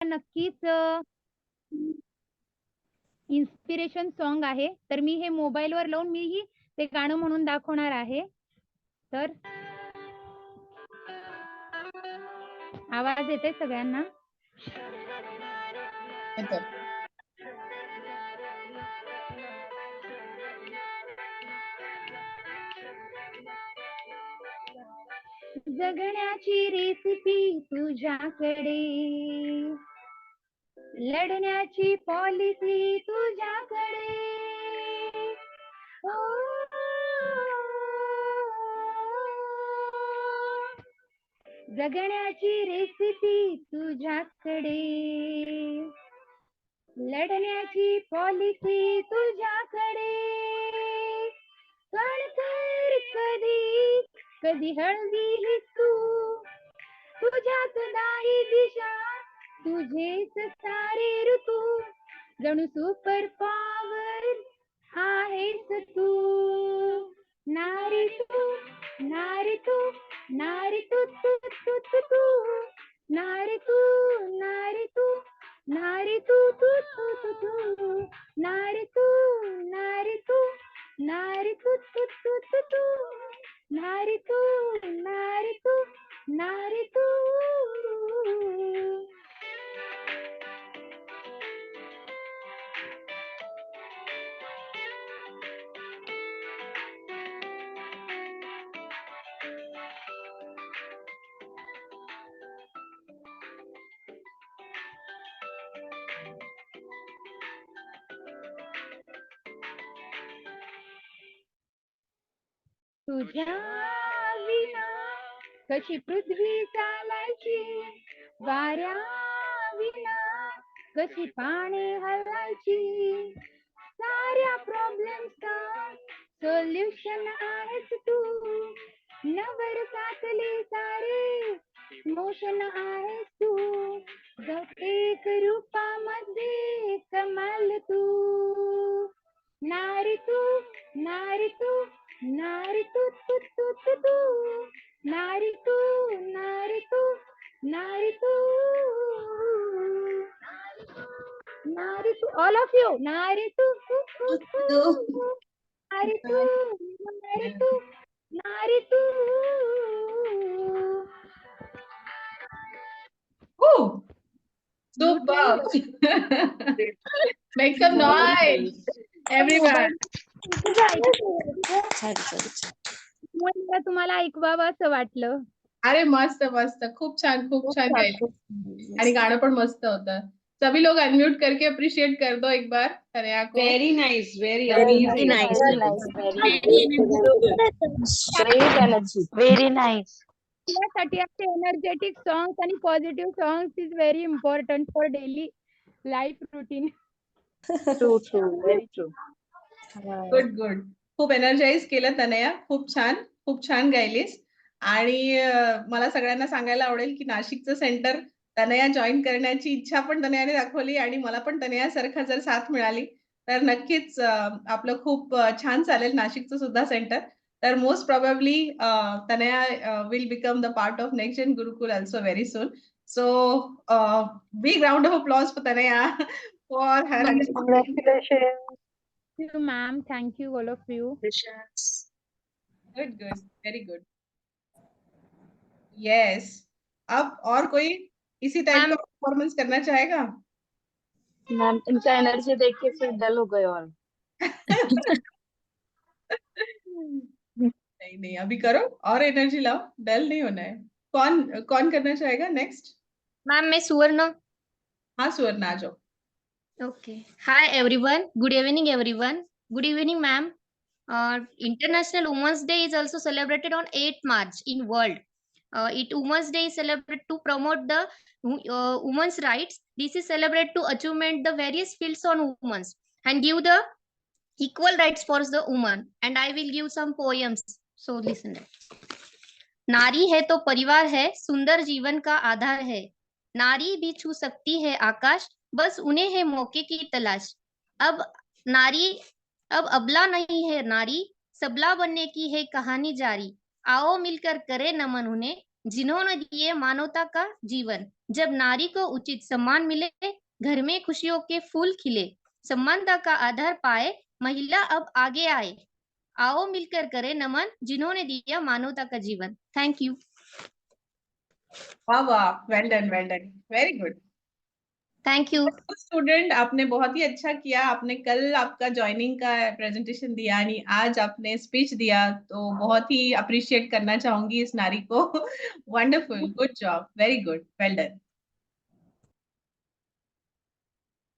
नक्कीच inspiration song आहे. तर मी हे मोबाईलवर लावून मीही ते गाणं म्हणून दाखवणार आहे. तर आवाज येते सगळ्यांना? येतोय. जगण्याची रेसिपी तुझ्याकडे, लढण्याची पॉलिसी तुझ्याकडे. ओ, जगण्याची रेसिपी तुझ्याकडे, लढण्याची पॉलिसी तुझ्याकडे. कणखर कधी कधी हळवी तू, तुझ्यात दाही दिशा, तुझेच सारे ऋतू. जणू सुपर पॉवर आहेस तू. नारी तू, नारी तू, नारी तू तू तू तू तू. नारी तू, नारी तू, नारी तू तू तू तू तू. नारी तू, नारी तू, नारी तू तू तू तू तू. नारी तू, नारी तू, नारी तू. तुझ्या विना कशी पृथ्वी चालायची, वाऱ्या विना कशी पाने हलायची. साऱ्या प्रॉब्लेम्सचा सोल्युशन आहेस तू. नवर साचले सारे मोशन आहेस तू. एक रूपामध्ये कमाल तू. नारी तू, नारी तू, नारी तू तू तू तू तू. नारी तू, नारी तू, नारी तू. नारी तू, ऑल ऑफ यू. नारी तू तू तू तू. नारी तू, नारी तू, नारी तू. Woo! Superb. Make some noise, everyone. मला तुम्हाला ऐकवावं असं वाटलं. अरे मस्त मस्त, खूप छान गायलं. आणि गाणं पण मस्त होतं. सभी लोग अनम्यूट करके अप्रिशिएट कर दो एक बार तनया को. Very nice, very Very amazing. nice. Great energy. Very nice. त्यासाठी असे एनर्जेटिक सॉंग्स आणि positive songs is very important for daily life routine. True, true. Very true. Good good. खूप एनर्जाइज केलं तनया. खूप छान गायलीस. आणि मला सगळ्यांना सांगायला आवडेल की नाशिकचं सेंटर तनया जॉईन करण्याची इच्छा पण तनयाने दाखवली आणि मला पण तनयासारखा जर साथ मिळाली तर नक्कीच आपलं खूप छान चालेल नाशिकचं सुद्धा सेंटर. तर most probably Tanaya will become the part of next gen Gurukul also very soon. So big round of applause for Tanaya for her. Congratulations. Thank you, ma'am. Thank you, all of you. Good very good. Yes. अब और कोई इसी type का performance करना चाहेगा? Ma'am इनका energy देख के फिर डल हो गए और नहीं अभी करो और एनर्जी लाओ. डल नहीं होना है. कौन करना चाहेगा नेक्स्ट? मैम मैं सुवर्ण. हाँ सुवर्ण आ जाओ. Okay. Hi everyone. Good evening everyone. Good evening ma'am. International Women's Day is also celebrated on 8th March in world. Women's Day is celebrated to promote the women's rights. This is celebrated to achievement the various fields on women's and give the equal rights for the woman. And I will give some poems. So listen that. नारी है तो परिवार है, सुंदर जीवन का आधार है. नारी भी छू सकती है आकाश, बस उन्हें है मौके की तलाश. अब अबला नहीं है नारी, सबला बनने की है कहानी जारी. आओ मिलकर करे नमन उन्हें, जिन्होंने दिए मानवता का जीवन। जब नारी को उचित सम्मान मिले, घर में खुशियों के फूल खिले, समानता का आधार पाए, महिला अब आगे आए। आओ मिलकर करें नमन जिन्होंने दिया मानवता का जीवन। Thank you. वाह वाह, well done, very good. Thank you. Student, आपने बहुत ही अच्छा किया। आपने कल आपका ज्वाइनिंग का प्रेजेंटेशन दिया, यानी आज आपने स्पीच दिया, तो बहुत ही अप्रिशिएट करना चाहूंगी इस नारी को। Wonderful, good job, very good, well done.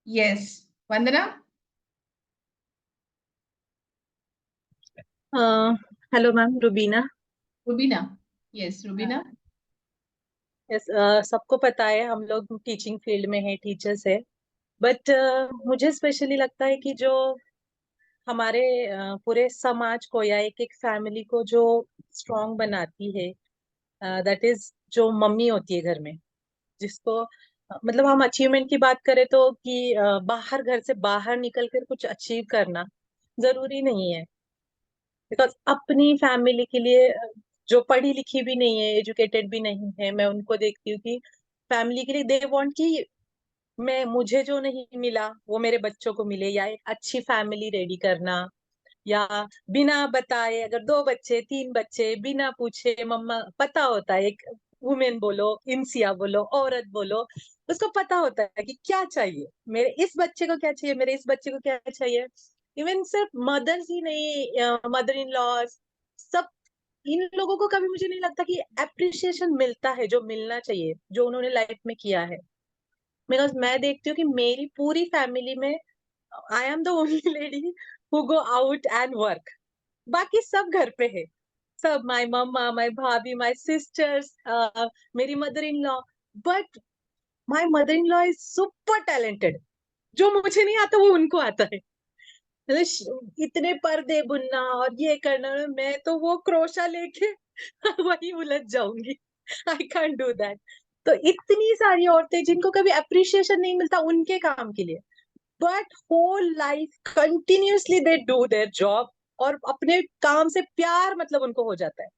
Yes, Vandana. Hello ma'am, Rubina. Rubina, yes Rubina. Yes, सबको पता है हम लोग टीचिंग फील्ड में है, टीचर्स है। बट मुझे स्पेशली लगता है कि जो हमारे पूरे समाज को या एक एक फैमिली को जो स्ट्रांग बनाती है, दैट इज जो मम्मी होती है घर में, जिसको मतलब हम अचीवमेंट की बात करें तो कि बाहर, घर से बाहर निकल कर कुछ अचीव करना जरूरी नहीं है। बिकॉज अपनी फैमिली के लिए जो पढ़ी लिखी भी नहीं है, एजुकेटेड भी नहीं है, मैं उनको देखती हूँ कि फैमिली के लिए दे वांट कि मैं, मुझे जो नहीं मिला वो मेरे बच्चों को मिले, या एक अच्छी फैमिली रेडी करना, या बिना बताए, अगर 2 बच्चे 3 बच्चे बिना पूछे, मम्मा पता होता है, एक वुमेन बोलो, इंसिया बोलो, औरत बोलो, उसको पता होता है कि क्या चाहिए, मेरे इस बच्चे को क्या चाहिए, मेरे इस बच्चे को क्या चाहिए। इवन सिर्फ मदर्स ही नहीं, मदर इन लॉज, सब, इन लोगों को कभी मुझे नहीं लगता कि अप्रिसिएशन मिलता है जो मिलना चाहिए, जो उन्होंने लाइफ में किया है। बिकॉज मैं देखती हूँ कि मेरी पूरी फैमिली में I am the only lady who go out and work. बाकी सब घर पे है, सब, माय मम्मा, माय भाभी, माय सिस्टर्स, मेरी mother in law. But my mother in law is super talented. जो मुझे नहीं आता वो उनको आता है। मतलब इतने पर्दे बुनना और ये करना, मैं तो वो क्रोशा लेके वही उलझ जाऊंगी। I can't do that. तो इतनी सारी औरतें जिनको कभी अप्रिशिएशन नहीं मिलता उनके काम के लिए, but whole life continuously they do their job, और अपने काम से प्यार मतलब उनको हो जाता है।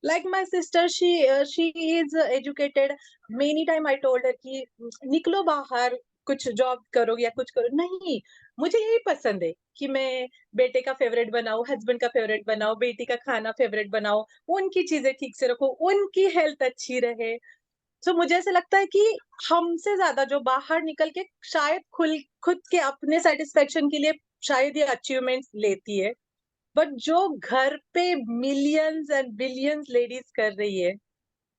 Like my sister, she is educated. Many time I told her कि निकलो बाहर, कुछ जॉब करो या कुछ करो। नहीं, मुझे यही पसंद है कि मैं बेटे का फेवरेट बनाऊं, हस्बैंड का फेवरेट बनाऊं, बेटी का खाना फेवरेट बनाऊं, उनकी चीजें ठीक से रखो, उनकी हेल्थ अच्छी रहे। तो मुझे ऐसा लगता है कि हमसे ज्यादा जो बाहर निकल के शायद खुद के अपने सेटिस्फेक्शन के लिए शायद ये अचीवमेंट्स लेती है, बट जो घर पे मिलियंस एंड बिलियंस लेडीज कर रही है,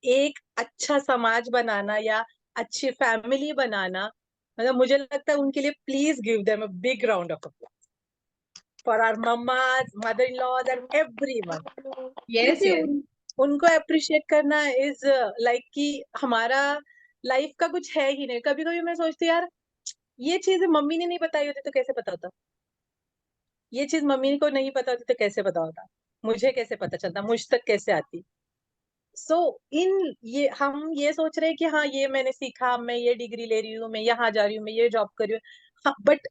एक अच्छा समाज बनाना या अच्छी फैमिली बनाना, मतलब मुझे लगता है उनके लिए please give them a big round of applause for our mammas, mother in laws and everyone. Yes क्योंकि यस। उनको अप्रिशिएट करना इज लाइक कि हमारा लाइफ का कुछ है ही नहीं। कभी कभी मैं सोचती हूँ यार, ये चीज मम्मी ने नहीं बताई होती तो कैसे पता होता, ये चीज मम्मी को नहीं पता होती तो कैसे पता होता, मुझे कैसे पता चलता, मुझ तक कैसे आती। सो इन ये हम ये सोच रहे हैं कि हाँ ये मैंने सीखा, मैं ये डिग्री ले रही हूँ, मैं यहाँ जा रही हूँ, मैं ये जॉब कर रही हूँ। हाँ, बट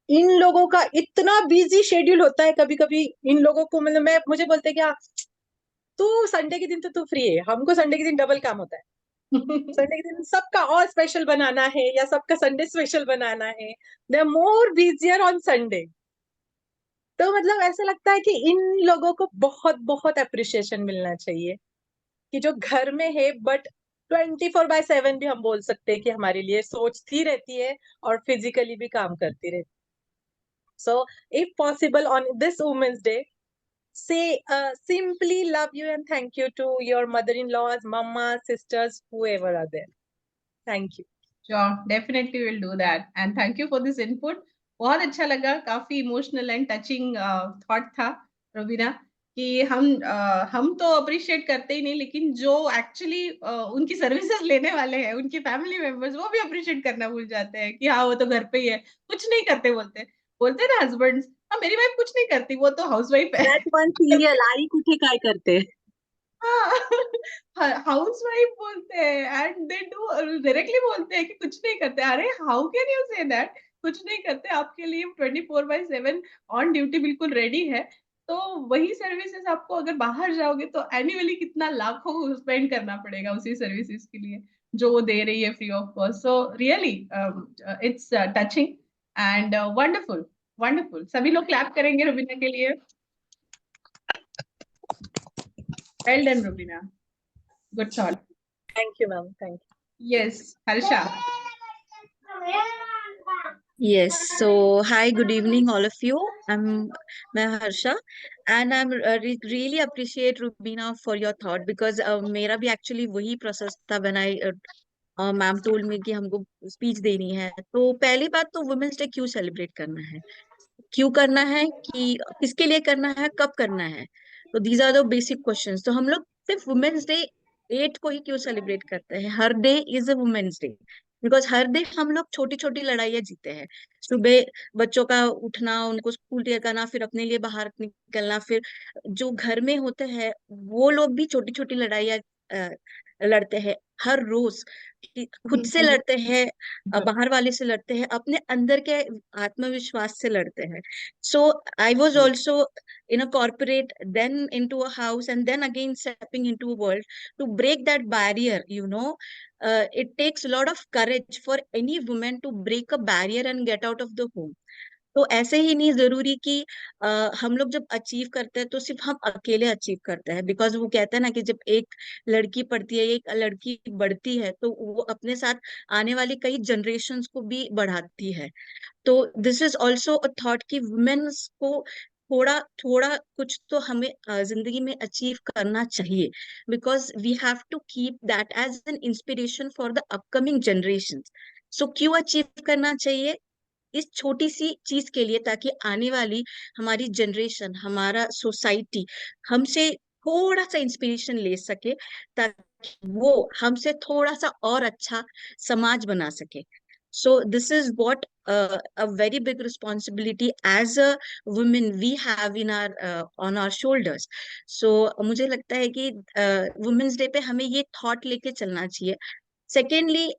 इन लोगों का इतना बिजी शेड्यूल होता है, कभी कभी इन लोगों को, मतलब मैं, मुझे बोलते हैं कि हाँ तू संडे के दिन तो तू फ्री है, हमको संडे के दिन डबल काम होता है। संडे के दिन सबका और स्पेशल बनाना है या सबका संडे स्पेशल बनाना है, they are more busier on Sunday. तो मतलब ऐसा लगता है कि इन लोगों को बहुत बहुत अप्रिशिएशन मिलना चाहिए, कि जो घर में है बट 24/7 भी हम बोल सकते हैं कि हमारे लिए सोचती रहती है और फिजिकली भी काम करती रहती है। So if possible on this women's day, say simply love you and thank you to your mother-in-laws, mama, sisters, whoever are there. Thank you. Sure, definitely will do that. And thank you for this input. बहुत अच्छा लगा, काफी emotional and touching thought था रवीना, कि हम तो appreciate करते ही नहीं, लेकिन जो एक्चुअली उनकी सर्विसेज लेने वाले हैं, उनकी फैमिली मेंबर्स, वो भी अप्रिशिएट करना भूल जाते हैं कि हाँ वो तो घर पे ही है, कुछ नहीं करते, बोलते बोलते ना हस्बैंड्स, हाँ मेरी वाइफ कुछ नहीं करती, वो तो हाउसवाइफ है। That one serial, आई कुठे काय करते. हाउस वाइफ बोलते हैं एंड दे डू, डायरेक्टली बोलते हैं कि कुछ नहीं करते। अरे how can you say that, कुछ नहीं करते, आपके लिए 24/7 ऑन ड्यूटी बिल्कुल रेडी है। तो वही सर्विसेज आपको अगर बाहर जाओगे तो एनुअली कितना लाखों स्पेंड करना पड़ेगा उसी सर्विसेज के लिए जो वो दे रही है free of cost. So really it's touching and wonderful, wonderful. सभी लोग क्लैप करेंगे रुबीना के लिए. Well done Rubina, good thought. Thank you, ma'am. Thank you. Yes, Harsha. Yes. So, hi, good evening, all of you. I'm Harsha, and I'm really appreciate Rubina for your thought because मेरा भी actually वही process था when I ma'am told me कि हमको speech देनी है. तो पहली बात तो वुमेन्स डे क्यों सेलिब्रेट करना है, क्यों करना है, कि किसके लिए करना है, कब करना है. तो these are the basic questions. तो हम लोग सिर्फ वुमेन्स डे 8 को ही क्यों सेलिब्रेट करते हैं. हर day is a women's day because हर डे हम लोग छोटी छोटी लड़ाइयाँ जीते हैं. सुबह बच्चों का उठना, उनको स्कूल तैयार करना, फिर अपने लिए बाहर निकलना, फिर जो घर में होते हैं वो लोग भी छोटी छोटी लड़ाइयाँ लड़ते हैं हर रोज. खुद से लड़ते हैं, बाहर वाले से लड़ते हैं, अपने अंदर के आत्मविश्वास से लड़ते हैं. So I was also in a corporate, then into a house, and then again stepping into a world to break that barrier. It takes a lot of courage for any woman to break a barrier and get out of the home. तो ऐसे ही नहीं जरूरी कि हम लोग जब achieve करते हैं तो सिर्फ हम अकेले अचीव करते हैं. बिकॉज वो कहते हैं ना कि जब एक लड़की पढ़ती है, एक लड़की बढ़ती है, तो वो अपने साथ आने वाली कई जनरेशन्स को भी बढ़ाती है. तो this is also a thought कि वुमेन्स को थोड़ा थोड़ा कुछ तो हमें जिंदगी में अचीव करना चाहिए. Because we have to keep that as an inspiration for the upcoming generation. So क्यों अचीव करना चाहिए इस छोटी सी चीज के लिए, ताकि आने वाली हमारी जनरेशन, हमारा सोसाइटी हमसे थोड़ा सा इंस्पिरेशन ले सके, ताकि वो हमसे थोड़ा सा और अच्छा समाज बना सके. So this is what a very big responsibility as a women we have in our on our shoulders. So मुझे लगता है कि वुमेन्स डे पे हमें ये थॉट लेके चलना चाहिए. सेकेंडली,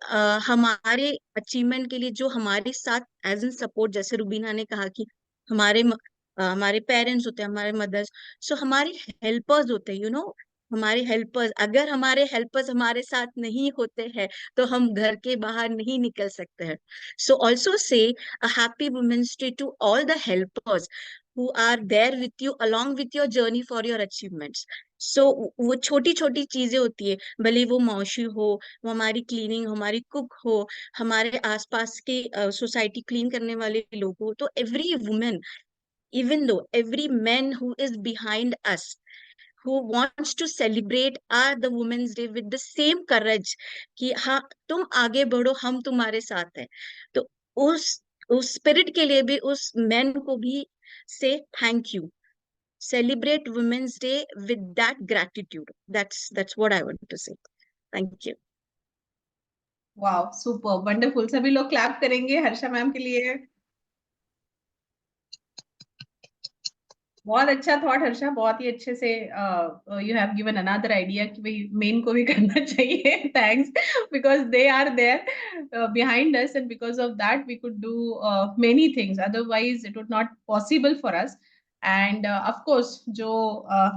हमारे अचीवमेंट के लिए जो हमारे साथ एज एन सपोर्ट, जैसे रुबीना ने कहा कि हमारे पेरेंट्स होते हैं, हमारे मदर्स, सो हमारे हेल्पर्स होते हैं. हमारे हेल्पर्स, अगर हमारे हेल्पर्स हमारे साथ नहीं होते हैं तो हम घर के बाहर नहीं निकल सकते हैं. So also say a happy women's day to all the helpers who are there with you along with your journey for your achievements. So वो छोटी छोटी चीजें होती है, भले वो मौसी हो, वो हमारी क्लीनिंग, हमारी कुक हो, हमारे आसपास के सोसाइटी क्लीन करने वाले लोग हो. तो every women, even though every man who is behind us, who wants to celebrate the women's day with the same courage कि हाँ तुम आगे बढ़ो, हम तुम्हारे साथ हैं. तो उस स्पिरिट के लिए भी उस मैन को भी से thank you. Celebrate Women's Day with that gratitude. That's what I want to say. Thank you. Wow, super, wonderful. सभी लोग क्लैप करेंगे हर्षा मैम के लिए. बहुत अच्छा थॉट हर्षा, बहुत ही अच्छे से you have given another idea कि भाई मेन को भी करना चाहिए. Thanks, because they are there behind us and because of that we could do many things, otherwise it would not possible for us. And of course जो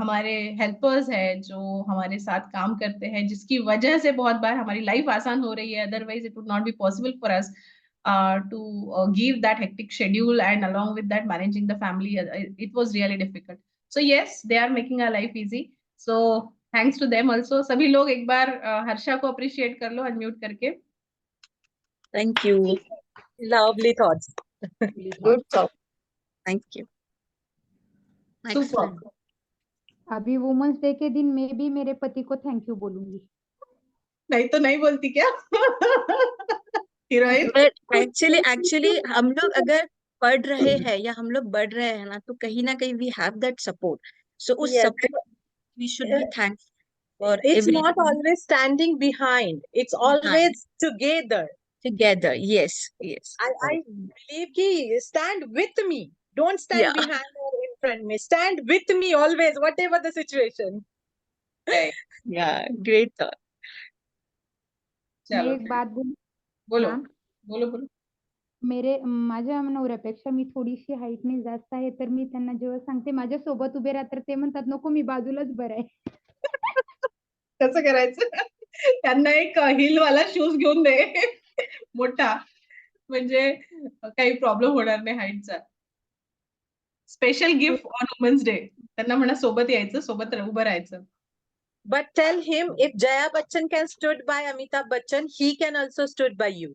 हमारे helpers है, जो हमारे साथ काम करते हैं, जिसकी वजह से बहुत बार हमारी लाइफ आसान हो रही है, otherwise it would not be possible for us to give that hectic schedule, and along with that managing the family, it was really difficult. So yes, they are making our life easy. So thanks to them also. सभी लोग एक बार हर्षा को appreciate कर लो unmute करके. Thank you. Lovely thoughts. Good talk. Thank you. Super. Excellent. अभी women's day के दिन मैं भी मेरे पति को थैंक यू बोलूंगी. नहीं तो नहीं बोलती क्या? हीरोइन. But actually हम लोग अगर पढ़ रहे हैं या हम लोग बढ़ रहे हैं ना, तो कहीं ना कहीं we have that support. So उस Yes. support we should be thankful for It's every not always standing behind. It's always together. together. Yes, yes. I believe कि stand with me. Don't stand Yeah. behind or in front of me. Stand with me always, whatever the situation. Yeah, great thought. मैं चलो एक बात बोलूं बोलो ma'am. बोलो बोलो. माझ्या नवऱ्यापेक्षा मी थोडीशी हाईटने जास्त आहे, तर मी त्यांना जेव्हा सांगते माझ्या सोबत उभे राहा, तर ते म्हणतात नको मी बाजूलाच बरं आहे. कसं करायचं? त्यांना एक हिलवाला शूज घेऊन दे मोठा, म्हणजे काही प्रॉब्लेम होणार नाही हाईटचा. Special gift on women's day. त्यांना म्हणा सोबत यायचं, सोबत उभं राहायचं. But tell him if Jaya Bachchan can stood by Amitabh Bachchan, he can also stood by you.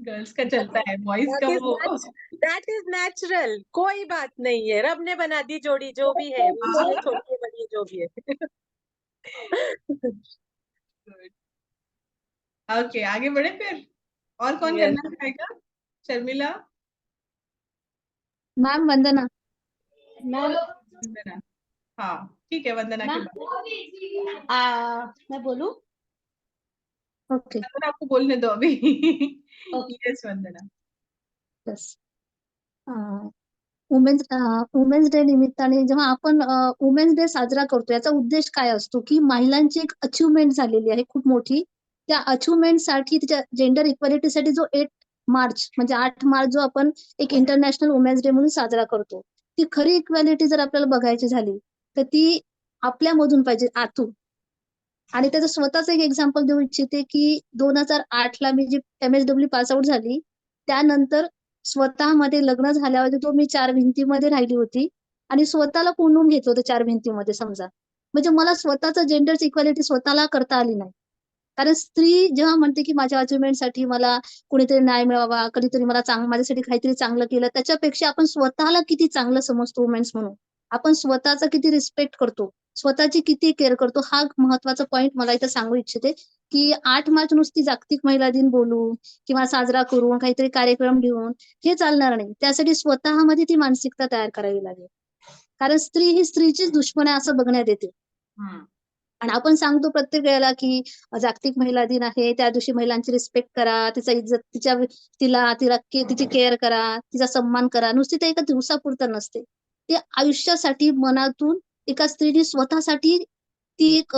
Girls का चलता है, बॉयज का वो That is natural. कोई बात नहीं है, रब ने बना दी जोड़ी जो भी है, उसमें छोटी है, बड़ी है, जो भी है. ओके, आगे बढ़े फिर. और कौन Yes. करना चाहेगा? शर्मिला, मैम वंदना. वंदना. हाँ ठीक है, वंदना के बाद. मैं बोलूं? ओके. वंदना, आपको बोलने दो अभी. यस वंदना. यस. वुमेन्स डे निमित्ताने जेव्हा आपण वुमेन्स डे साजरा करतो, याचा उद्देश काय असतो की महिलांची एक अचिव्हमेंट झालेली आहे खूप मोठी. त्या अचिव्हमेंटसाठी, तिच्या जेंडर इक्वॅलिटीसाठी जो 8 मार्च म्हणजे 8 मार्च जो आपण एक इंटरनॅशनल वुमेन्स डे म्हणून साजरा करतो, ती खरी इक्वॅलिटी जर आपल्याला बघायची झाली तर ती आपल्यामधून पाहिजे, आतून. आणि त्याचं स्वतःच एक एक्झाम्पल देऊ इच्छिते की 2008 ला मी जी MSW पास आउट झाली, त्यानंतर स्वतःमध्ये लग्न झाल्यावर तो मी 4 भिंतीमध्ये राहिली होती आणि स्वतःला कोंडून घेतलं होतं 4 भिंतीमध्ये समजा. म्हणजे मला स्वतःचं जेंडर इक्वॅलिटी स्वतःला करता आली नाही. कारण स्त्री जेव्हा म्हणते की माझ्या अचिव्हमेंटसाठी मला कुणीतरी न्याय मिळावा, कधीतरी मला माझ्यासाठी काहीतरी चांगलं केलं, त्याच्यापेक्षा आपण स्वतःला किती चांगलं समजतो वुमेन्स म्हणून, आपण स्वतःचा किती रिस्पेक्ट करतो, स्वतःची किती केअर करतो, हा महत्वाचा पॉईंट मला इथं सांगू इच्छिते. की 8 मार्च नुसती जागतिक महिला दिन बोलू किंवा साजरा करून काहीतरी कार्यक्रम घेऊन हे चालणार नाही. त्यासाठी स्वतःमध्ये ती मानसिकता तयार करावी लागेल. कारण स्त्री ही स्त्रीचीच दुश्मन आहे असं बघण्यात येते. आणि आपण सांगतो प्रत्येक वेळेला की जागतिक महिला दिन आहे, त्या दिवशी महिलांची रिस्पेक्ट करा, तिचा इज्जत, तिची केअर करा, तिचा सन्मान करा. नुसती ते एका दिवसापुरतं नसते, ते आयुष्यासाठी मनातून एका स्त्रीने स्वतःसाठी ती एक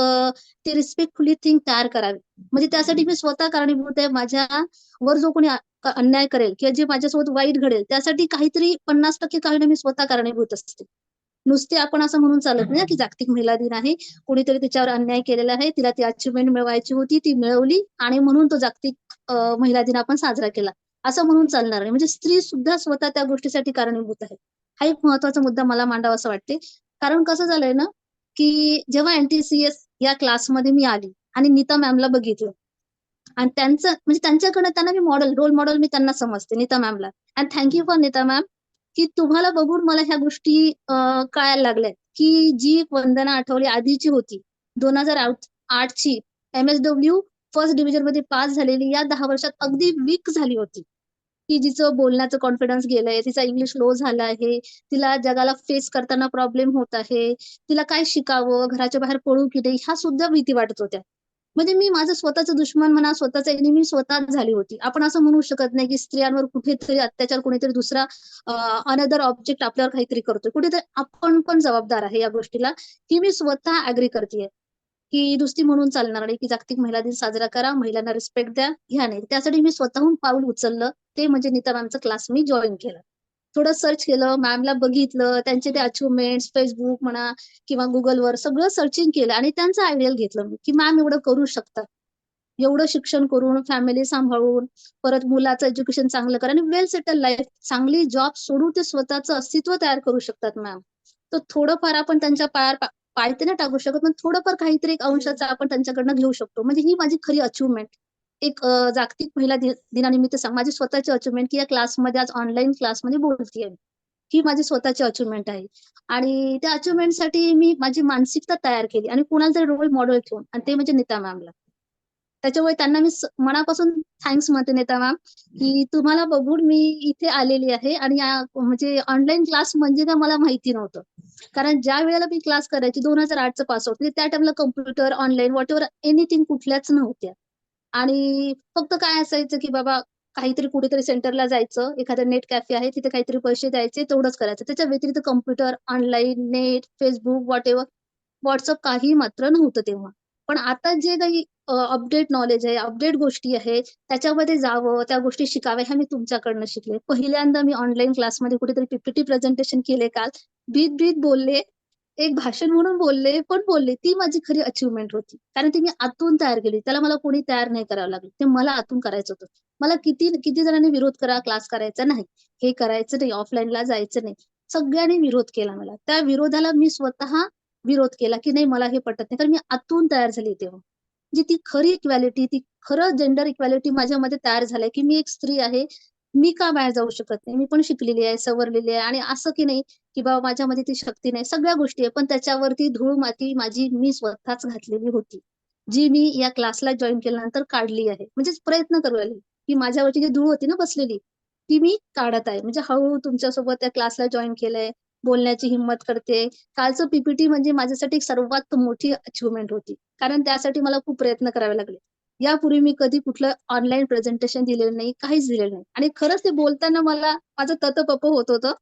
ती रिस्पेक्टफुली थिंक तयार करावी. म्हणजे त्यासाठी मी स्वतः कारणीभूत आहे. माझ्या वर जो कोणी अन्याय करेल किंवा जे माझ्यासोबत वाईट घडेल, त्यासाठी काहीतरी 50% कारण मी स्वतः कारणीभूत असते. नुसते आपण असं म्हणून चालत नाही की जागतिक महिला दिन आहे, कोणीतरी तिच्यावर अन्याय केलेला आहे, तिला ती अचिव्हमेंट मिळवायची होती, ती मिळवली आणि म्हणून तो जागतिक महिला दिन आपण साजरा केला, असं म्हणून चालणार नाही. म्हणजे स्त्री सुद्धा स्वतः त्या गोष्टीसाठी कारणीभूत आहे. हा एक महत्वाचा मुद्दा मला मांडावा असं वाटते. कारण कसं झालंय ना की जेव्हा NTCS या क्लासमध्ये मी आली आणि नीता मॅमला बघितलं आणि त्यांचं म्हणजे त्यांच्याकडे त्यांना मी रोल मॉडेल मी त्यांना समजते, नीता मॅमला. And thank you for Nita ma'am की तुम्हाला बघून मला ह्या गोष्टी कळायला लागल्या की जी वंदना आठवले आधीची होती 2008 ची MSW फर्स्ट डिव्हिजन मध्ये पास झालेली, या 10 वर्षात अगदी वीक झाली होती. की जिचं बोलण्याचं कॉन्फिडन्स गेलंय, तिचा इंग्लिश लो झाला आहे, तिला जगाला फेस करताना प्रॉब्लेम होत आहे, तिला काय शिकावं, घराच्या बाहेर पडू की नाही, ह्या सुद्धा भीती वाटत होत्या. म्हणजे मी माझं स्वतःचं दुश्मन म्हणा, स्वतःचा एनिमी स्वतःच झाली होती. आपण असं म्हणू शकत नाही की स्त्रियांवर कुठेतरी अत्याचार, कोणीतरी दुसरा अनदर ऑब्जेक्ट आपल्यावर काहीतरी करतोय, कुठेतरी आपण पण जबाबदार आहे या गोष्टीला, ही मी स्वतः अग्री करतेय. की नुसती म्हणून चालणार नाही की जागतिक महिला दिन साजरा करा, महिलांना रिस्पेक्ट द्या, ह्या नाही. त्यासाठी मी स्वतःहून पाऊल उचललं, ते म्हणजे नीता मॅमचा क्लास मी जॉईन केला. थोडं सर्च केलं, मॅमला बघितलं, त्यांचे ते अचिव्हमेंट्स फेसबुक म्हणा किंवा गुगलवर सगळं सर्चिंग केलं आणि त्यांचं आयडियल घेतलं मी की मॅम एवढं करू शकतात, एवढं शिक्षण करून, फॅमिली सांभाळून, परत मुलाचं एज्युकेशन चांगलं करा आणि वेल सेटल लाईफ, चांगली जॉब सोडून ते स्वतःचं अस्तित्व तयार करू शकतात मॅम. तर थोडंफार आपण त्यांच्या पाय ते नाही टाकू शकत, पण थोडंफार काहीतरी एक अंशाचं आपण त्यांच्याकडनं घेऊ शकतो. म्हणजे ही माझी खरी अचिव्हमेंट एक जागतिक महिला दिनानिमित्त माझी स्वतःची अचिव्हमेंट की या क्लासमध्ये आज ऑनलाईन क्लासमध्ये बोलतेय, ही माझी स्वतःची अचिव्हमेंट आहे. आणि त्या अचिव्हमेंटसाठी मी माझी मानसिकता तयार केली आणि कुणाला तरी रोल मॉडेल ठेवून, आणि ते म्हणजे नीता मॅमला. त्याच्यामुळे त्यांना मी मनापासून थँक्स म्हणते नीता मॅम की तुम्हाला बघून मी इथे आलेली आहे. आणि म्हणजे ऑनलाईन क्लास म्हणजे ना मला माहिती नव्हतं. कारण ज्या वेळेला मी क्लास करायची 2008चं पास आउट, त्या टाइमला computer, online, what ever anything कुठल्याच नव्हत्या. आणि फक्त काय असायचं की बाबा काहीतरी कुठेतरी सेंटरला जायचं, एखादं नेट कॅफे आहे तिथे काहीतरी पैसे द्यायचे, तेवढंच करायचं. त्याच्या व्यतिरिक्त computer, online, net, Facebook, what ever, WhatsApp काही मात्र नव्हतं तेव्हा. पण आता जे काही अपडेट नॉलेज आहे, अपडेट गोष्टी आहे, त्याच्यामध्ये जावं, त्या गोष्टी शिकाव्या ह्या मी तुमच्याकडनं शिकले. पहिल्यांदा मी ऑनलाईन क्लासमध्ये कुठेतरी पीपीटी प्रेझेंटेशन केले काल. भीत बोलले. एक भाषण म्हणून बोलले, पण बोलले. ती माझी खरी अचीव्हमेंट होती. कारण ती मी आतून तयार केली. त्याला मला कोणी तयार नाही करावं लागलं. ते मला आतून करायचं होतं. मला किती किती जणांनी विरोध करा, क्लास करायचा नाही. हे करायचं नाही, ऑफलाईनला जायचं नाही. सगळ्यांनी विरोध केला मला. त्या विरोधाला मी स्वतः विरोध केला, की नाही मला हे पटत नाही. कारण मी आतून तयार झाली तेव्हा. जी ती खरी इक्वॅलिटी, ती खरं जेंडर इक्वॅलिटी माझ्यामध्ये तयार झालंय, की मी एक स्त्री आहे. मी का बाहेर जाऊ शकत नाही? मी पण शिकलेली आहे, सवरलेली आहे आणि असं की नाही, की बाबा माझ्यामध्ये ती शक्ती नाही. सगळ्या गोष्टी आहे, पण त्याच्यावरती धूळ माती माझी मी स्वतःच घातलेली होती. जी मी या क्लासला जॉइन केल्यानंतर काढली आहे. म्हणजेच प्रयत्न करू राहिली, की माझ्यावरची जी धूळ होती ना बसलेली, ती मी काढत आहे. म्हणजे हळू तुमच्यासोबत त्या क्लासला जॉइन केलंय, बोलण्याची हिंमत करते. कालचं पीपीटी म्हणजे माझ्यासाठी एक सर्वात मोठी अचीव्हमेंट होती. कारण त्यासाठी मला खूप प्रयत्न करावे लागले. यापूर्वी मी कधी कुठलं ऑनलाईन प्रेझेंटेशन दिलेलं नाही, काहीच दिलेलं नाही. आणि खरंच ते बोलताना मला माझं तत-पप होत होतं.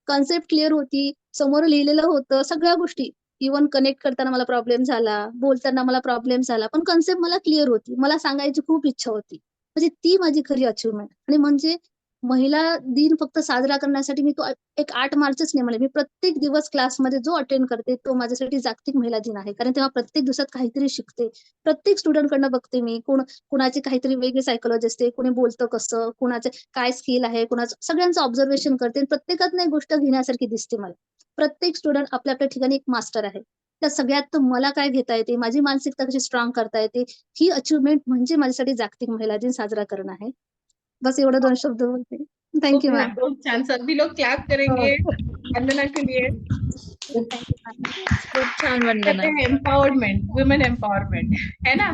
कन्सेप्ट क्लिअर होती, समोर लिहिलेलं होतं, सगळ्या गोष्टी. इव्हन कनेक्ट करताना मला प्रॉब्लेम झाला, बोलताना मला प्रॉब्लेम झाला, पण कन्सेप्ट मला क्लिअर होती. मला सांगायची खूप इच्छा होती. म्हणजे ती माझी खरी अचीव्हमेंट. आणि म्हणजे महिला दिन फक्त साजरा करण्यासाठी मी तो एक 8 मार्चच नाही म्हणले. मी प्रत्येक दिवस क्लासमध्ये जो अटेंड करते, तो माझ्यासाठी जागतिक महिला दिन आहे. कारण तेव्हा प्रत्येक दिवसात काहीतरी शिकते. प्रत्येक स्टुडंटकडनं बघते मी. कुणाची काहीतरी वेगळी सायकॉलॉजी असते, कोणी बोलतं कसं, कुणाचं काय स्किल आहे, कुणाचं सगळ्यांचं ऑब्झर्वेशन करते. प्रत्येकातनं एक गोष्ट घेण्यासारखी दिसते मला. प्रत्येक स्टुडंट आपल्या आपल्या ठिकाणी एक मास्टर आहे. त्या सगळ्यात मला काय घेता येते, माझी मानसिकता कशी स्ट्रॉंग करता येते, ही अचीव्हमेंट म्हणजे माझ्यासाठी जागतिक महिला दिन साजरा करणं आहे. बस एवढं 2 शब्द बोलते. थँक खूप यू छान, मॅम. खूप छान. सभी लोग क्लैप करेंगे वंदना के लिए. Thank you ma'am. खूप छान कहते वंदना. हैं एम्पावरमेंट, वुमेन एम्पावरमेंट, है ना?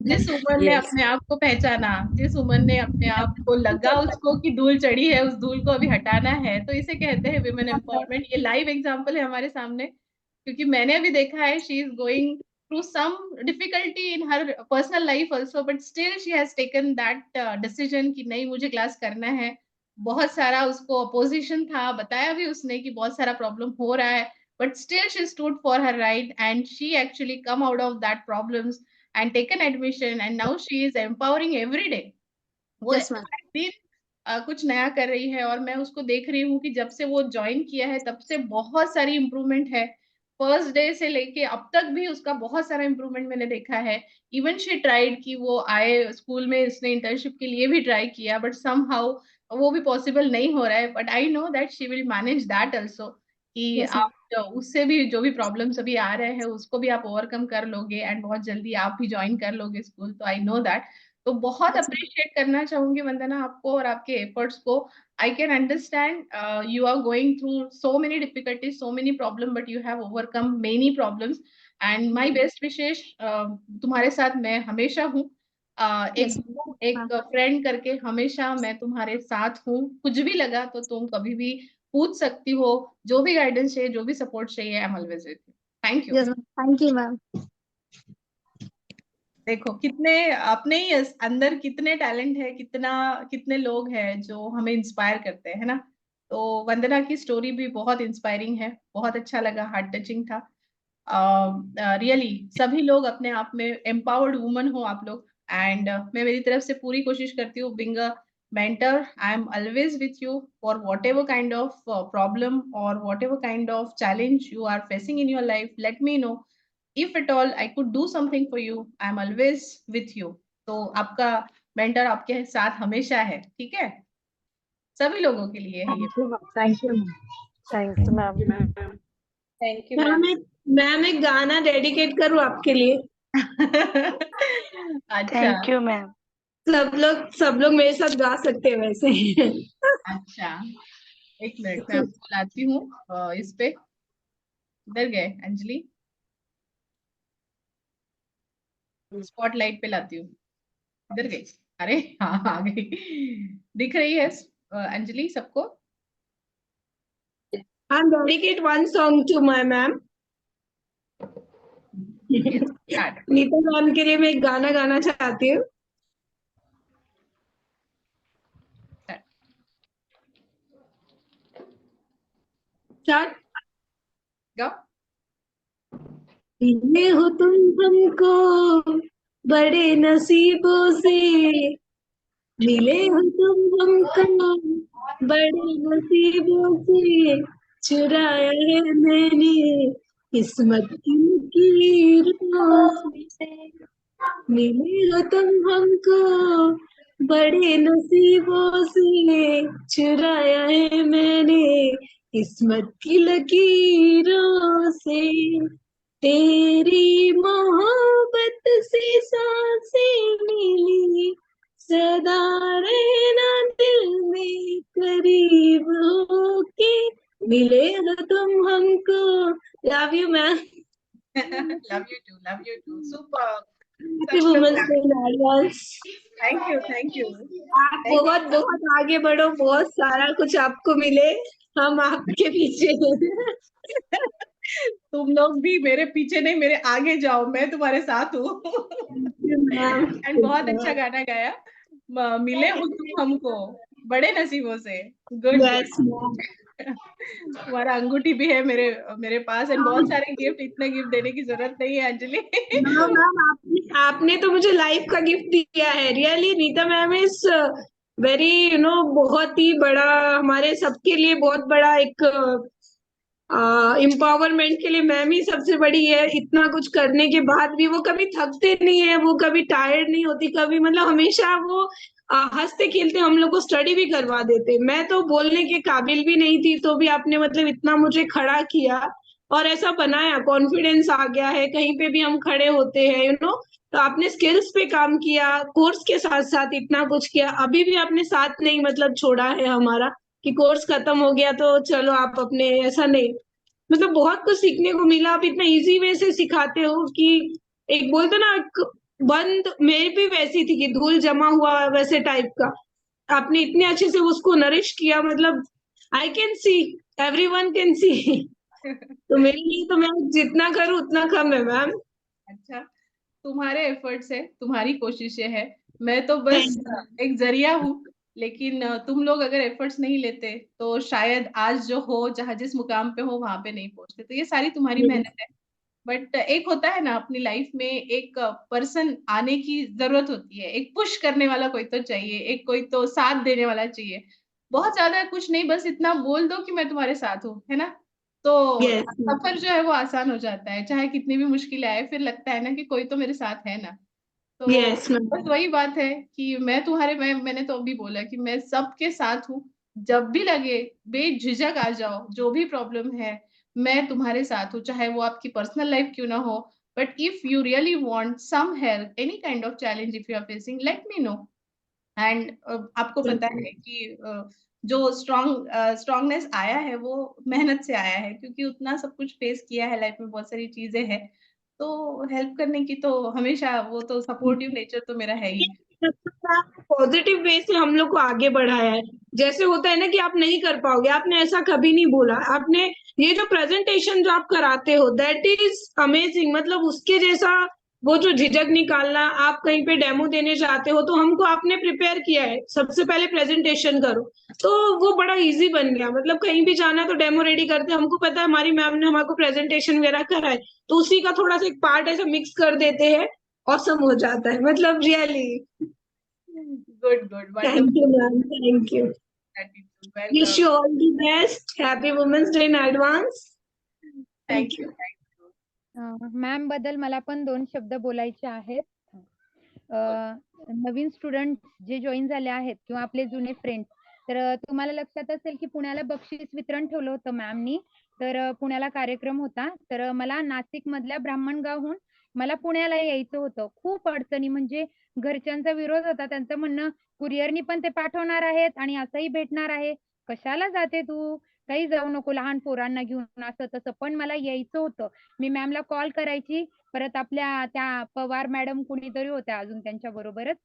जिस वुमन ने Yes. अपने आप को पहचाना, जिस वुमन ने अपने आप को लगा उसको कि धूल चढ़ी है, उस धूल को अभी हटाना है, तो इसे कहते हैं वुमेन एम्पावरमेंट. ये लाइव एग्जांपल है हमारे सामने, क्योंकि मैंने अभी देखा है she is going through some difficulty in her personal life also, but still she has taken that decision कि नहीं मुझे क्लास करना है. बहुत सारा उसको अपोजिशन था, बताया भी उसने कि बहुत सारा प्रॉब्लम हो रहा है, but still she stood for her right and she actually come out of that problems and taken admission and now she is empowering every day. वो येस मॅम. हर दिन कुछ नया कर रही है और मैं उसको देख रही हूँ कि जब से वो ज्वाइन किया है तब से बहुत सारी इम्प्रूवमेंट है. फर्स्ट डे से लेके अब तक भी उसका बहुत सारा इम्प्रूवमेंट मैंने देखा है. इवन शी ट्राइड कि वो आए स्कूल में, इसने इंटर्नशिप के लिए भी ट्राई किया, बट समहाउ वो भी पॉसिबल नहीं हो रहा है. But I know that she will manage that also, कि येस मॅम. आप उससे भी जो भी प्रॉब्लम्स अभी आ रहे हैं उसको भी आप ओवरकम कर लोगे एंड बहुत जल्दी आप भी ज्वाइन कर लोगे स्कूल. तो आई नो दैट. तो बहुत येस मॅम. अप्रिशिएट करना चाहूंगी वंदना आपको और आपके एफर्ट्स को. I can understand you are going through so many difficulties, so many problems, but you have overcome many problems. And my best wishes तुम्हारे साथ मैं हमेशा हूँ. येस एक फ्रेंड करके हमेशा मैं तुम्हारे साथ हूँ. कुछ भी लगा तो तुम कभी भी पूछ सकती हो. जो भी गाइडेंस चाहिए, जो भी सपोर्ट चाहिए, आई am always with you. Thank you. Yes ma'am. Thank you ma'am. देखो कितने अपने ही अंदर कितने टैलेंट है, कितने लोग हैं जो हमें इंस्पायर करते हैं, है ना? तो वंदना की स्टोरी भी बहुत इंस्पायरिंग है. बहुत अच्छा लगा, हार्ट टचिंग था. रियली सभी लोग अपने आप में एम्पावर्ड वुमन हो आप लोग. एंड मैं मेरी तरफ से पूरी कोशिश करती हूँ being a mentor. I am always with you for whatever kind of problem और whatever kind of challenge you are facing in your life. Let me know. If at all I could do something for you, I'm always with you. तो आपका mentor आपके साथ हमेशा है. ठीक है, सभी लोगों के लिए है ये. Thank you thanks ma'am. Thank you ma'am एक गाना डेडिकेट करूँ आपके लिए. अच्छा, थैंक यू मैम. सब लोग मेरे साथ गा सकते हैं वैसे. अच्छा, एक मिनट मैं आपको लाती हूँ इस पे. इधर गए अंजलि, स्पॉटलाइट पे लाती हूँ. इधर गई. अरे हाँ, आ गई. दिख रही है अंजलि सबको? I'm dedicate one song to my ma'am. Start. Neeta ma'am के लिए मैं एक गाना गाना चाहती हूँ. स्टार्ट. गाओ. मिले हो तुम हमको बड़े नसीबों से मिले हो तुम हमको, बड़े नसीबों से चुराया है मैंने किस्मत की लकीरों से। मिले हो तुम हमको, बड़े नसीबों से चुराया है मैंने किस्मत की लकीरों से। तेरी मोहब्बत से सांसें मिली, सदा रहना दिल में करीब होके। मिले हो तुम हमको। Love you ma'am. Love you too super. Happy women's day in advance. Thank you आप बहुत बहुत आगे बढ़ो, बहुत सारा कुछ आपको मिले, हम आपके पीछे हैं। तुम लोग भी मेरे पीछे नहीं, मेरे आगे जाओ, मैं तुम्हारे साथ हूँ। मैम एंड बहुत अच्छा गाना गाया। मिले हो तुम हमको बड़े नसीबों से। Good yes ma'am. तुम्हारा अंगूठी भी है मेरे मेरे पास एंड बहुत सारे गिफ्ट। इतने गिफ्ट देने की जरूरत नहीं है अंजलि। हाँ मैम, आपने तो मुझे लाइफ का गिफ्ट दिया है। Really Neeta ma'am is very बहुत ही बड़ा, हमारे सबके लिए बहुत बड़ा एक एम्पावरमेंट के लिए मैम ही सबसे बड़ी है। इतना कुछ करने के बाद भी वो कभी थकते नहीं है, वो कभी टायर्ड नहीं होती, कभी मतलब हमेशा वो हंसते खेलते हम लोग को स्टडी भी करवा देते। मैं तो बोलने के काबिल भी नहीं थी, तो भी आपने मतलब इतना मुझे खड़ा किया और ऐसा बनाया, कॉन्फिडेंस आ गया है, कहीं पे भी हम खड़े होते हैं तो आपने स्किल्स पे काम किया, कोर्स के साथ साथ इतना कुछ किया। अभी भी आपने साथ नहीं मतलब छोड़ा है हमारा कि कोर्स खत्म हो गया तो चलो आप अपने, ऐसा नहीं, मतलब बहुत कुछ सीखने को मिला। आप इतना इजी वे से सिखाते हो कि एक बोलते ना, एक बंद मेरी भी वैसी थी कि धूल जमा हुआ वैसे टाइप का, आपने इतने अच्छे से उसको नरिश किया, मतलब I can see, everyone can see. तो मेरे लिए तो मैं जितना करूँ उतना कम है मैम। अच्छा, तुम्हारे एफर्ट्स है, तुम्हारी कोशिशें है, मैं तो बस Thank एक जरिया हूँ। लेकिन तुम लोग अगर एफर्ट्स नहीं लेते तो शायद आज जो हो, जहाँ जिस मुकाम पे हो वहां पे नहीं पहुंचते। तो ये सारी तुम्हारी you. मेहनत है। बट एक होता है ना अपनी लाइफ में, एक पर्सन आने की जरूरत होती है, एक पुश करने वाला कोई तो चाहिए, एक कोई तो साथ देने वाला चाहिए। बहुत ज्यादा कुछ नहीं, बस इतना बोल दो कि मैं तुम्हारे साथ हूँ, है ना। तो Yes, सफर जो है वो आसान हो जाता है, चाहे कितनी भी मुश्किलें आए, फिर लगता है ना कि कोई तो मेरे साथ है ना। तो yes मैम। बस वही बात है कि मैंने तो अभी बोला कि मैं सबके साथ हूँ। जब भी लगे बेझिझक आ जाओ, जो भी प्रॉब्लम है मैं तुम्हारे साथ हूँ, चाहे वो आपकी पर्सनल लाइफ क्यों ना हो। But if you really want some help, any kind of challenge if you are facing, let me know. And आपको पता है कि जो स्ट्रांगनेस आया है वो मेहनत से आया है, क्योंकि उतना सब कुछ फेस किया है लाइफ में, बहुत सारी चीजें हैं। तो हेल्प करने की तो हमेशा, वो तो सपोर्टिव नेचर तो मेरा है ही। पॉजिटिव वे से हम लोग को आगे बढ़ाया है। जैसे होता है ना कि आप नहीं कर पाओगे, आपने ऐसा कभी नहीं बोला। आपने ये जो प्रेजेंटेशन जो आप कराते हो, दैट इज अमेजिंग। मतलब उसके जैसा वो जो झिझक निकालना, आप कहीं पे डेमो देने जाते हो तो हमको आपने प्रिपेयर किया है, सबसे पहले प्रेजेंटेशन करो, तो वो बड़ा इजी बन गया। मतलब कहीं भी जाना तो डेमो रेडी करते, हमको पता है हमारी मैम ने हमारे को प्रेजेंटेशन वगैरह करा है, तो उसी का थोड़ा सा एक पार्ट ऐसा मिक्स कर देते हैं, ऑसम हो जाता है, मतलब really. Good good, Thank you, wonderful. ma'am. Thank you. Wish you welcome. all the best. Happy Women's Day in advance. Thank thank you. You. Ma'am बद्दल मला पण 2 शब्द बोलायचे आहेत. अ, नवीन स्टुडंट जे जॉइन झाले आहेत किंवा आपले जुने फ्रेंड्स, तर तुम्हाला लक्षात असेल की पुण्याला बक्षीस वितरण ठेवलं होतं मॅमनी. तर पुण्याला कार्यक्रम होता. तर मला नाशिकमधल्या ब्राह्मणगावहून मला पुण्याला यायचं होतं. खूप अडचणी म्हणजे घरच्यांचा विरोध होता. त्यांचं म्हणणं, "कुरिअरनी पण ते पाठवणार आहेत आणि असंही भेटणार आहे. कशाला जाते तू? काही जाऊ नको लहान पोरांना घेऊन." असं तसं. पण मला यायचं होतं. मी मॅमला कॉल करायची. परत आपल्या त्या पवार मॅडम कुणीतरी होत्या अजून त्यांच्याबरोबरच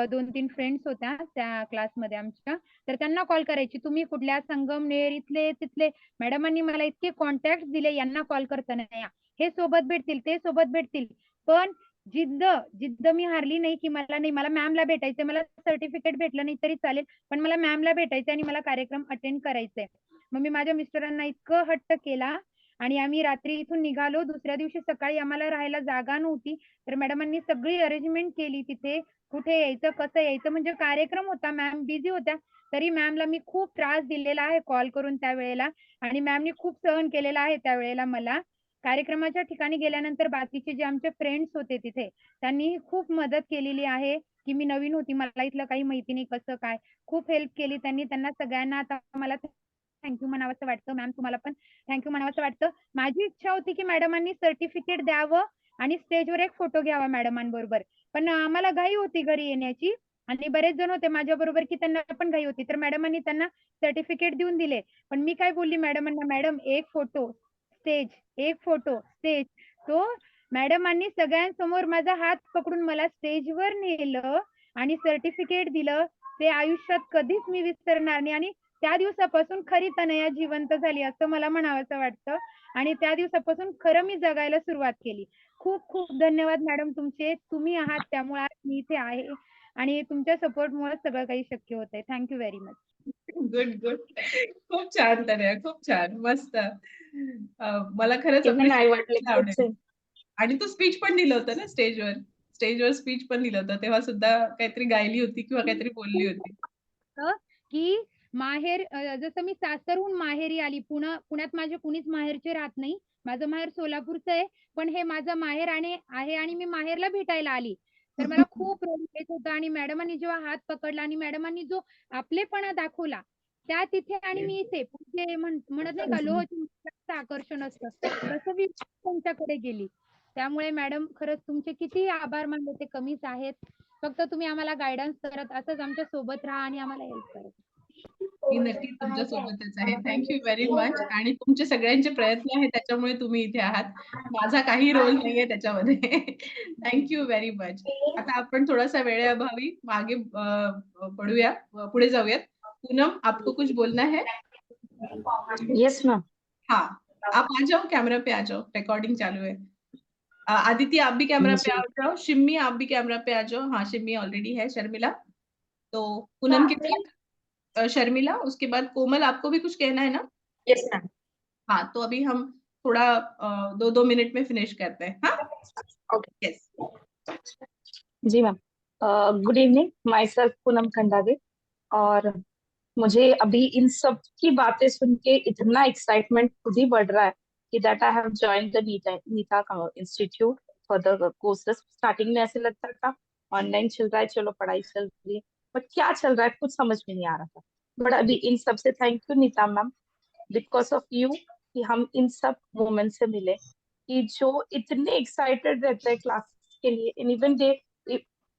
2-3 फ्रेंड्स होत्या त्या क्लासमध्ये आमच्या. तर त्यांना कॉल करायची, "तुम्ही कुठल्या संगमनेर इथले तिथले." मॅडमांनी मला इतके कॉन्टॅक्ट्स दिले, "यांना कॉल करताना या. हे सोबत भेटतील, ते सोबत भेटतील." पण जिद्द जिद्द मी हारली नाही, की मला नाही, मला मॅमला भेटायचंय. मला सर्टिफिकेट भेटलं नाही तरी चालेल, पण मला मॅमला भेटायचंय आणि मला कार्यक्रम अटेंड करायचंय. मग मी माझ्या मिस्टरांना इतकं हट्ट केला आणि आम्ही रात्री इथून निघालो. दुसऱ्या दिवशी सकाळी आम्हाला राहायला जागा नव्हती. तर मॅडमांनी सगळी अरेंजमेंट केली तिथे. कुठे यायचं, कसं यायचं, म्हणजे कार्यक्रम होता. मॅम बिझी होत्या. तरी मॅमला मी खूप त्रास दिलेला आहे कॉल करून त्यावेळेला आणि मॅमनी खूप सहन केलेला आहे त्यावेळेला मला. कार्यक्रमाच्या ठिकाणी गेल्यानंतर बाकीचे जे आमचे फ्रेंड्स होते तिथे त्यांनी खूप मदत केलेली आहे, की मी नवीन होती, मला इथलं काही माहिती नाही कसं काय. खूप हेल्प केली त्यांनी. त्यांना सगळ्यांना आता मला थँक्यू म्हणावंसं वाटतं. मॅम तुम्हाला पण थँक्यू म्हणावंसं वाटतं. माझी इच्छा होती, की मॅडमांनी सर्टिफिकेट द्यावं आणि स्टेजवर एक फोटो घ्यावा मॅडमांबरोबर. पण आम्हाला घाई होती घरी येण्याची आणि बरेच जण होते माझ्याबरोबर, की त्यांना पण घाई होती. तर मॅडमांनी त्यांना सर्टिफिकेट देऊन दिले. पण मी काय बोलली मॅडमांना, "मॅडम एक फोटो स्टेज, एक फोटो स्टेज." तो मॅडमांनी सगळ्यांसमोर माझा हात पकडून मला स्टेजवर नेलं आणि सर्टिफिकेट दिलं. ते आयुष्यात कधीच मी विसरणार नाही आणि त्या दिवसापासून खरी तनया जिवंत झाली असं मला म्हणावंसं वाटतं आणि त्या दिवसापासून खरं मी जगायला सुरुवात केली. खूप खूप धन्यवाद मॅडम तुमचे. तुम्ही आहात त्यामुळे आज मी इथे आहे आणि तुमच्या सपोर्टमुळे सगळं काही शक्य होतंय. Thank you very much. Good good. खूप छान तनया, खूप छान, मस्त. मला खरंच इवन आई वाटले appreciate खूप आवडेल. आणि तू स्पीच पण दिलं होतं ना स्टेजवर. स्टेजवर स्पीच पण दिलं होतं. तेव्हा सुद्धा काहीतरी गायली होती किंवा काहीतरी बोलली होती. की माहेर जसं मी सासरहून माहेरी आली. पुण्यात माझे कुणीच माहेरचे राहत नाही. माझं माहेर सोलापूरचं आहे. पण हे माझं माहेर आहे आणि मी माहेरला भेटायला आली. तर मला खूप रडू येत होतं आणि मॅडमांनी जेव्हा हात पकडला आणि मॅडमांनी जो आपलेपणा दाखवला, त्या तिथे आणि मी इथे. ते म्हणत नाही का लोह आकर्षण असतं. तसं मी त्यांच्याकडे गेली. त्यामुळे मॅडम खरंच तुमचे किती आभार मानले ते कमीच आहेत. फक्त तुम्ही आम्हाला गाईडन्स करत असंच आमच्या सोबत राहा आणि आम्हाला हेल्प करत. मी नक्कीच तुमच्या सोबतच आहे. Thank you very much. आणि तुमचे सगळ्यांचे प्रयत्न आहेत त्याच्यामुळे तुम्ही इथे आहात. माझा काही रोल नाहीये त्याच्यामध्ये. Thank you very much. आता आपण थोडासा वेळेअभावी मागे पडूया, पुढे जाऊयात. पूनम, आपको कुछ बोलना है? Yes ma'am. हाँ, आप आ जाओ, कैमरा पे आ जाओ, रिकॉर्डिंग चालू है। आदिति आप भी कैमरा पे आ जाओ, शिम्मी आप भी कैमरा पे आ जाओ। हाँ, शिम्मी ऑलरेडी है। शर्मिला, तो पूनम के बाद शर्मिला, उसके बाद कोमल, आपको भी कुछ कहना है ना? Yes ma'am. हाँ, तो अभी हम थोड़ा 2-2 मिनट में फिनिश करते हैं। हाँ, ओके. यस। जी ma'am. Good evening, myself Poonam Khandage. और मुझे अभी इन सब की बातें सुन के इतना एक्साइटमेंट खुद ही बढ़ रहा है कि that I have joined the Neeta institute for the courses. Starting में ऐसे लगता था ऑनलाइन चल रहा है, चलो पढ़ाई चल रही है, बट क्या चल रहा है कुछ समझ में नहीं आ रहा था. बट अभी इन सब से thank you Neeta ma'am, because of you कि हम इन सब वुमेन से मिले कि जो इतने एक्साइटेड रहते हैं क्लास के लिए. एंड इवन दे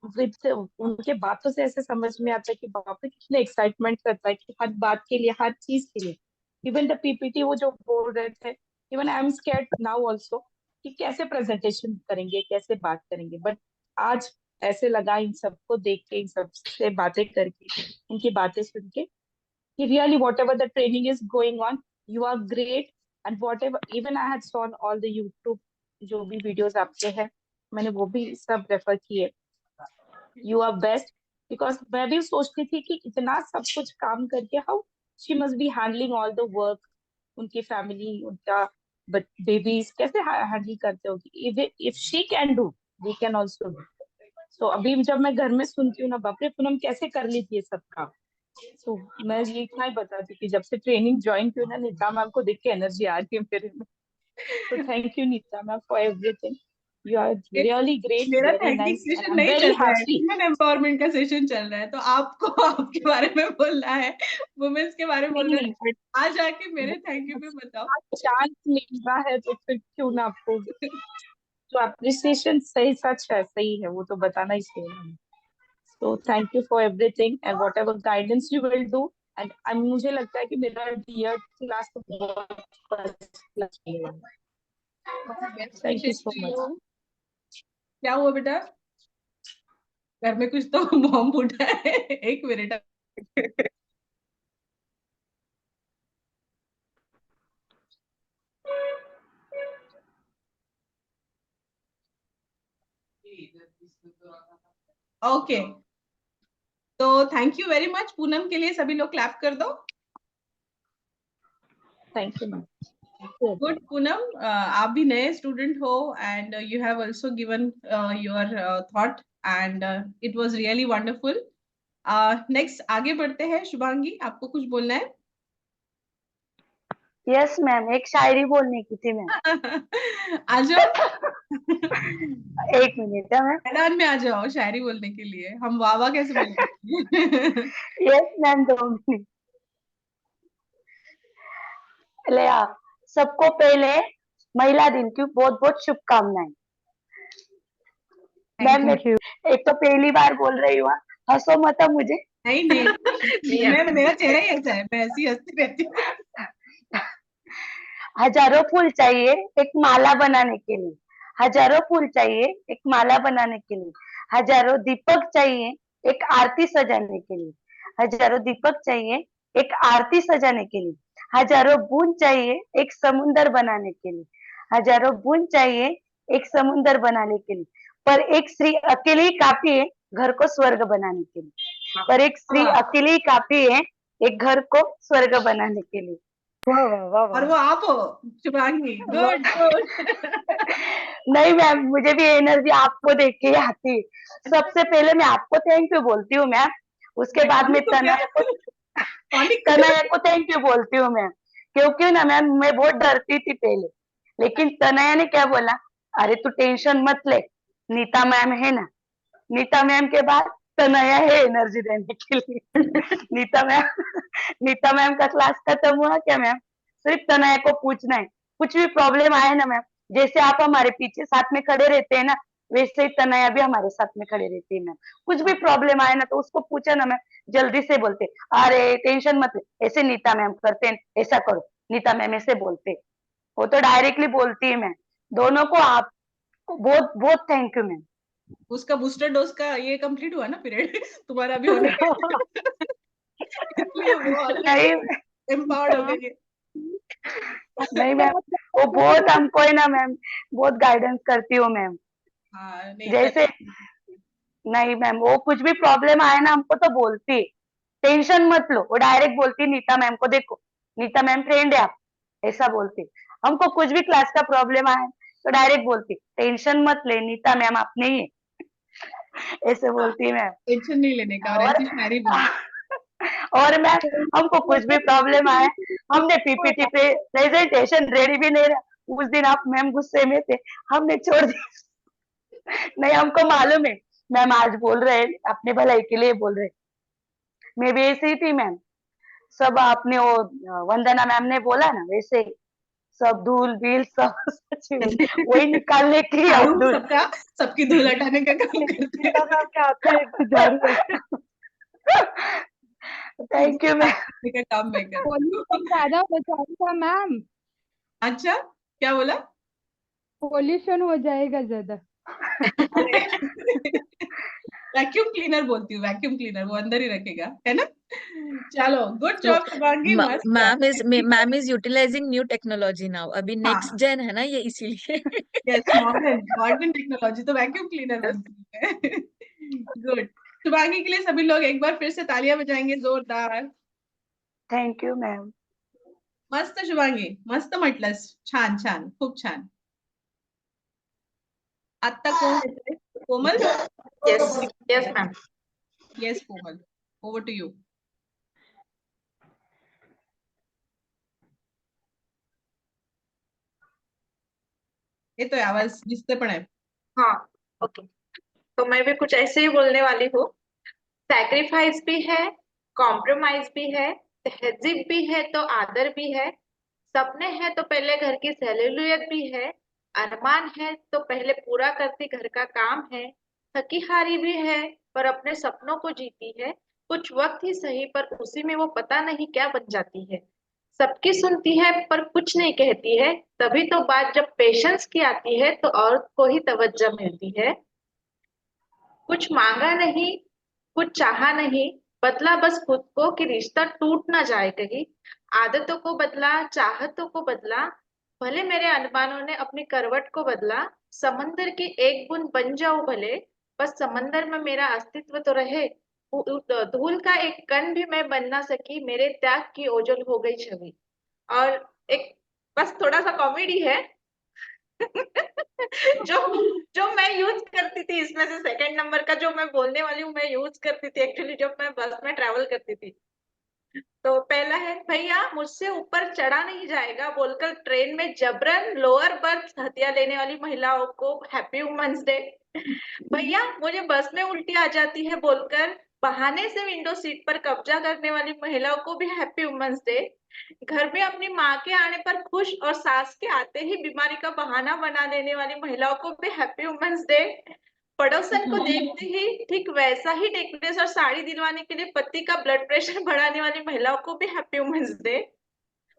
विद उनके बातों से ऐसे समझ में आता है कि बाप रे कितने एक्साइटमेंट रहता है कि हर बात के लिए, हर चीज के लिए. इवन द पीपीटी वो जो बोल रहे थे, even I am scared now also कि कैसे प्रेजेंटेशन करेंगे, कैसे बात करेंगे. बट आज ऐसे लगा इन सबको देख के, इन सबसे बातें करके, इनकी बातें सुन के कि really whatever the training is going on, you are great. And whatever, even I had saw all the YouTube जो भी वीडियोस आपके हैं, मैंने वो भी सब रेफर किए. You are best. Because मैं भी सोचती थी कि इतना सब कुछ काम करके how she must be handling all the work, उनकी फैमिली, उनका बेबीज कैसे हैंडल करते होगी. if she can do, we can also do. So अभी जब मैं घर में सुनती हूँ ना, बाप रे पूनम कैसे कर ली थी ये सब काम. तो मैं ये इतना ही बताती कि जब से ट्रेनिंग ज्वाइन की ना, नीता मैम को देख के एनर्जी आ रही है मेरे में. तो thank you Neeta ma'am for everything. You are really great, मेरा very thanking nice, and session I am नहीं वेरी चल रहा है, हैप्पी. वुमेन एम्पावरमेंट का सेशन चल रहा है, तो आपको आपके बारे में बोलना है, वुमेन्स के बारे में बोलना है. नहीं, आज आके मेरे थैंक यू पे बताओ. चांस मिल रहा है तो फिर क्यों ना आपको जो अप्रिसिएशन सही सच है, सही है, वो तो बताना ही चाहिए. So thank you for everything and whatever guidance you will do. And मुझे लगता है कि मेरा DED क्लास तो बहुत first class रहेगा. Thank you so much. क्या हुआ बेटा? घर में कुछ तो बॉम्ब फूटा है. एक मिनट. ओके, तो thank you very much. Poonam के लिए सभी लोग क्लैप कर दो. Thank you, ma'am. Good Poonam, आप भी नए स्टूडेंट हो and you have also given your thought and it was really wonderful. Next आगे बढ़ते हैं। शुभांगी, आपको कुछ बोलना है? यस मैम, एक शायरी बोलने की थी मैम। आ जाओ। एक मिनट है मैम। मैदान में आ जाओ शायरी बोलने के लिए। हम वाह वाह कैसे बोलेंगे? Yes ma'am, 2 minute. ले आ, सबको पहले महिला दिन की बहुत बहुत शुभकामनाएं। मैम मैं एक तो पहली बार बोल रही हूँ, हंसो मत मुझे। नहीं नहीं, मेरा चेहरा ही ऐसा है, मैं ऐसी हंसती रहती हूँ। हजारों फूल चाहिए एक माला बनाने के लिए, हजारों फूल चाहिए एक माला बनाने के लिए, हजारों दीपक चाहिए एक आरती सजाने के लिए, हजारों दीपक चाहिए एक आरती सजाने के लिए, हजारों बूंद चाहिए एक समुंदर बनाने के लिए, हजारों बूंद चाहिए एक समुंदर बनाने के लिए, पर एक स्त्री अकेली ही काफी है घर को स्वर्ग बनाने के लिए, पर एक स्त्री अकेली ही काफी है एक घर को स्वर्ग बनाने के लिए। और वो आप हो शुभांगी। Good good. नहीं मैम, मुझे भी एनर्जी आपको देख के ही आती है। सबसे पहले मैं आपको थैंक यू बोलती हूँ मैम, उसके बाद में तनया को थैंक यू बोलती हूँ मैम, क्योंकि ना मैम मैं बहुत डरती थी पहले, लेकिन तनया ने क्या बोला, अरे तू टेंशन मत ले, नीता मैम है ना। नीता मैम के बाद तनया है एनर्जी देने के लिए। नीता मैम का क्लास खत्म हुआ क्या मैम, सिर्फ तनया को पूछना है, कुछ भी प्रॉब्लम आए ना मैम, जैसे आप हमारे पीछे साथ में खड़े रहते हैं ना, वैसे ही तनया भी हमारे साथ में खड़े रहती है मैम। कुछ भी प्रॉब्लम आए ना तो उसको पूछा ना मैम, जल्दी से बोलते, अरे टेंशन मत ले, ऐसे नीता मैम करते हैं, ऐसा करो, नीता मैम ऐसे बोलते, वो तो डायरेक्टली बोलती है मैम। दोनों को आप बहुत बहुत थैंक यू मैम। उसका बूस्टर डोज का ये कंप्लीट हुआ ना पीरियड, तुम्हारा भी होने इसलिए वो ऑलरेडी एम्पावर्ड हो गई है। नहीं मैम, वो बहुत हमको है ना मैम, बहुत गाइडेंस करती हो मैम। हाँ, नहीं जैसे नहीं मैम, वो कुछ भी प्रॉब्लम आए ना हमको तो बोलती है, टेंशन मत लो, वो डायरेक्ट बोलती है, नीता मैम को देखो, नीता मैम फ्रेंड है आप, ऐसा बोलती। हमको कुछ भी क्लास का प्रॉब्लम आए तो डायरेक्ट बोलती, टेंशन मत ले, नीता मैम आप नहीं है, ऐसे बोलती है मैम। टेंशन नहीं लेने का, और ऐसी शायरी बोलती। और मैम हमको कुछ भी प्रॉब्लम आए, हमने पीपीटी पे प्रेजेंटेशन रेडी भी नहीं रहा, उस दिन आप मैम गुस्से में थे, हमने छोड़ दिया। नहीं हमको मालूम है मैम आज बोल रहे हैं अपने भलाई के लिए बोल रहे, मैं भी ऐसी ही थी मैम। सब आपने वो वंदना मैम ने बोला ना, वैसे सब धूल बील सब सच में वही निकालने के लिए हम धूल सबकी धूल हटाने का काम करते हैं। Thank you ma'am. का काम मैं करती पॉल्यूशन ज्यादा हो जाएगा मैम, अच्छा क्या बोला? पॉल्यूशन हो जाएगा ज्यादा। वैक्यूम क्लीनर बोलती हूँ, वैक्यूम क्लीनर वो अंदर ही रखेगा, है ना? चलो गुड जॉब शुभांगी, मस्त। Ma'am is utilising new technology now, अभी नेक्स्ट जेन है ना ये, इसीलिए। यस, मॉडर्न टेक्नोलॉजी तो वैक्यूम क्लीनर बनती है। गुड। शुभांगी के लिए सभी लोग एक बार फिर से तालियां बजाएंगे जोरदार। Thank you ma'am. मस्त शुभांगी, मस्त म्हटलंस, छान छान, खूप छान। आता कोण येतंय? Komal? Yes, ma'am. Yes Komal, over to you. येतोय आवाज, दिसते पण आहे. हाँ, ओके। तो मैं भी कुछ ऐसे ही बोलने वाली हूँ। सैक्रिफाइस भी है, कॉम्प्रोमाइज भी है, तहजीब भी है तो आदर भी है, सपने हैं तो पहले घर की सहूलियत भी है, अरमान है तो पहले पूरा करती घर का काम है, थकी हारी भी है पर अपने सपनों को जीती है, कुछ वक्त ही सही पर उसी में वो पता नहीं क्या बन जाती है, सबकी सुनती है पर कुछ नहीं कहती है, तभी तो बात जब पेशेंस की आती है तो औरत को ही तवज्जो मिलती है, कुछ मांगा नहीं, कुछ चाहा नहीं, बदला बस खुद को कि रिश्ता टूट ना जाए कहीं, आदतों को बदला, चाहतों को बदला, भले मेरे अनबानों ने अपनी करवट को बदला, समंदर की एक बूंद बन जाऊं भले, बस समंदर में मेरा अस्तित्व तो रहे, धूल का एक कण भी मैं बन ना सकी, मेरे त्याग की ओझल हो गई छवि। और एक बस थोड़ा सा कॉमेडी है। जो जो मैं यूज करती थी इसमें से सेकंड नंबर का जो मैं बोलने वाली हूँ, मैं यूज करती थी एक्चुअली जब मैं बस में ट्रेवल करती थी। तो पहला है, भैया मुझसे ऊपर चढ़ा नहीं जाएगा बोलकर ट्रेन में जबरन लोअर बर्थ हथिया लेने वाली महिलाओं को हैप्पी वुमेन्स डे। भैया मुझे बस में उल्टी आ जाती है बोलकर बहाने से विंडो सीट पर कब्जा करने वाली महिलाओं को भी हैप्पी वुमेन्स डे। घर में अपनी माँ के आने पर खुश और सास के आते ही बीमारी का बहाना बना देने वाली महिलाओं को भी हैप्पी वुमेन्स डे। पड़ोसन को देखते ही ठीक वैसा ही नेकलेस और साड़ी दिलवाने के लिए पति का ब्लड प्रेशर बढ़ाने वाली महिलाओं को भी हैप्पी वुमेन्स डे।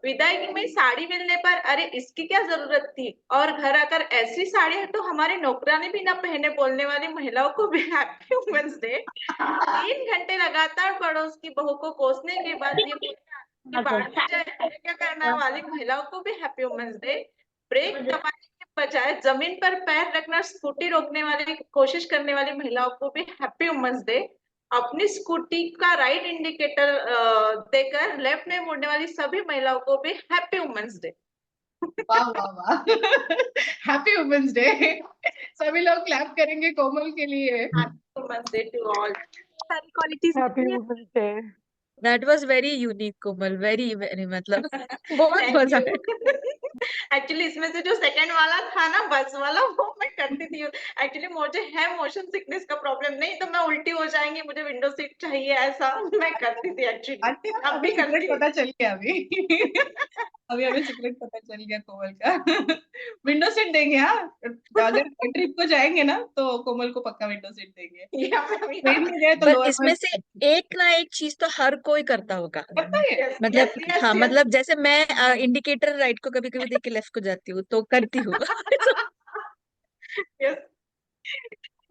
विदाई में साड़ी मिलने पर अरे इसकी क्या जरूरत थी और घर आकर ऐसी साड़ी है तो हमारे नौकरानी भी ना पहने बोलने वाली महिलाओं को भी हैप्पी वुमेन्स डे। 3 घंटे लगातार पड़ोस की बहू को कोसने के बाद ये कि बाढ़ में जाए क्या करने वाली महिलाओं को भी हैप्पी वुमेन्स डे। ब्रेक दबाने के बजाय जमीन पर पैर रखना स्कूटी रोकने वाली कोशिश करने वाली महिलाओं को भी हैप्पी वुमेन्स डे। अपनी स्कूटी का राइट इंडिकेटर देकर लेफ्ट में मुड़ने वाली सभी महिलाओं को भी हैप्पी वुमेन्स डे। वाह वाह वाह। Happy women's day. सभी लोग क्लैप करेंगे कोमल के लिए। Happy women's day to all. सारी qualities happy women's day. That was very unique, Komal. Very, very, मतलब बहुत थैंक मजा यू। आया। एक्चुअली इसमें से जो सेकंड वाला था ना बस वाला वो मैं करती थी। एक्चुअली मुझे है मोशन सिकनेस का प्रॉब्लम, नहीं तो मैं उल्टी हो जाएंगी, मुझे विंडो सीट चाहिए ऐसा मैं करती थी एक्चुअली। आंटी अब हमें भी सीक्रेट करती हूँ। पता चल गया अभी। अभी हमें सीक्रेट पता चल गया कोमल का। विंडो सीट देंगे हाँ, अगर ट्रिप को जाएंगे ना तो कोमल को पक्का विंडो सीट देंगे। ट्रेन में गए तो पर लोअर इसमें से एक ना एक चीज तो हर कोई करता होगा। पता है। यस मतलब यस यस हाँ, यस। मतलब जैसे मैं इंडिकेटर राइट को कभी कभी देख के लेफ्ट को जाती हूँ तो करती हूँ। यस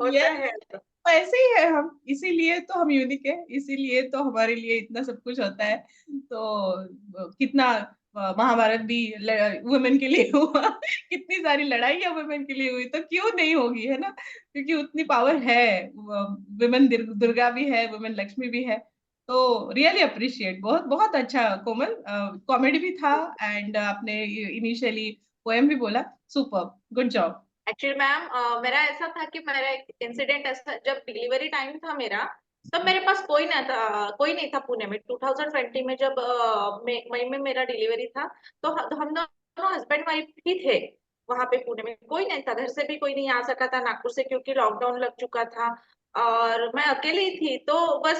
ये होता है ऐसा। तो ऐसे ही है हम, इसीलिए तो हम यूनिक है, इसीलिए तो हमारे लिए इतना सब कुछ होता है। तो कितना महाभारत भी वुमेन के लिए हुआ, कितनी सारी लड़ाइयाँ वुमेन के लिए हुई, तो क्यों नहीं होगी, है ना? क्योंकि उतनी पावर है। वुमेन दुर्गा भी है, वुमेन लक्ष्मी भी है। तो रियली अप्रिशिएट, बहुत बहुत अच्छा कोमल। कॉमेडी भी था एंड आपने इनिशियली पोएम भी बोला। Super, good job. Actually ma'am मेरा ऐसा था कि मेरा एक इंसिडेंट ऐसा, जब डिलीवरी टाइम था मेरा तब मेरे पास कोई नहीं था पुणे में। 2020 में जब मई में मेरा डिलीवरी था तो हम दोनों हस्बैंड वाइफ ही थे वहां पे पुणे में। कोई नहीं था, घर से भी कोई नहीं आ सका था नागपुर से क्योंकि लॉकडाउन लग चुका था और मैं अकेली ही थी। तो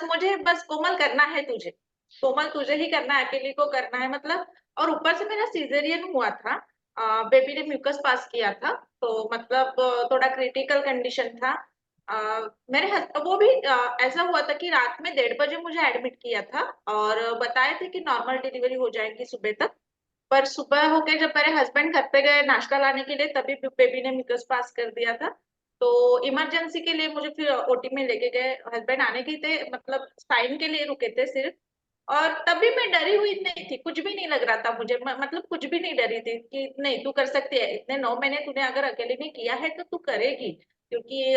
मुझे बस कोमल करना है तुझे, कोमल तुझे ही करना है, अकेली को करना है मतलब। और ऊपर से मेरा सीजरियन हुआ था, बेबी ने म्यूकस पास किया था तो मतलब थोड़ा क्रिटिकल कंडीशन था। मेरे वो भी ऐसा हुआ था कि रात में 1:30 बजे मुझे एडमिट किया था और बताए थे कि नॉर्मल डिलीवरी हो जाएगी सुबह तक। पर सुबह होके जब मेरे हस्बैंड घर पे गए नाश्ता लाने के लिए तभी बेबी ने म्यूकस पास कर दिया था। तो इमरजेंसी के लिए मुझे फिर ओटी में लेके गए। हस्बैंड आने के थे, मतलब साइन के लिए रुके थे सिर्फ। और तभी मैं डरी हुई नहीं थी, कुछ भी नहीं लग रहा था मुझे, मतलब कुछ भी नहीं डरी थी कि नहीं तू कर सकती है, इतने 9 महीने तूने अगर अकेले में किया है तो तू करेगी। क्योंकि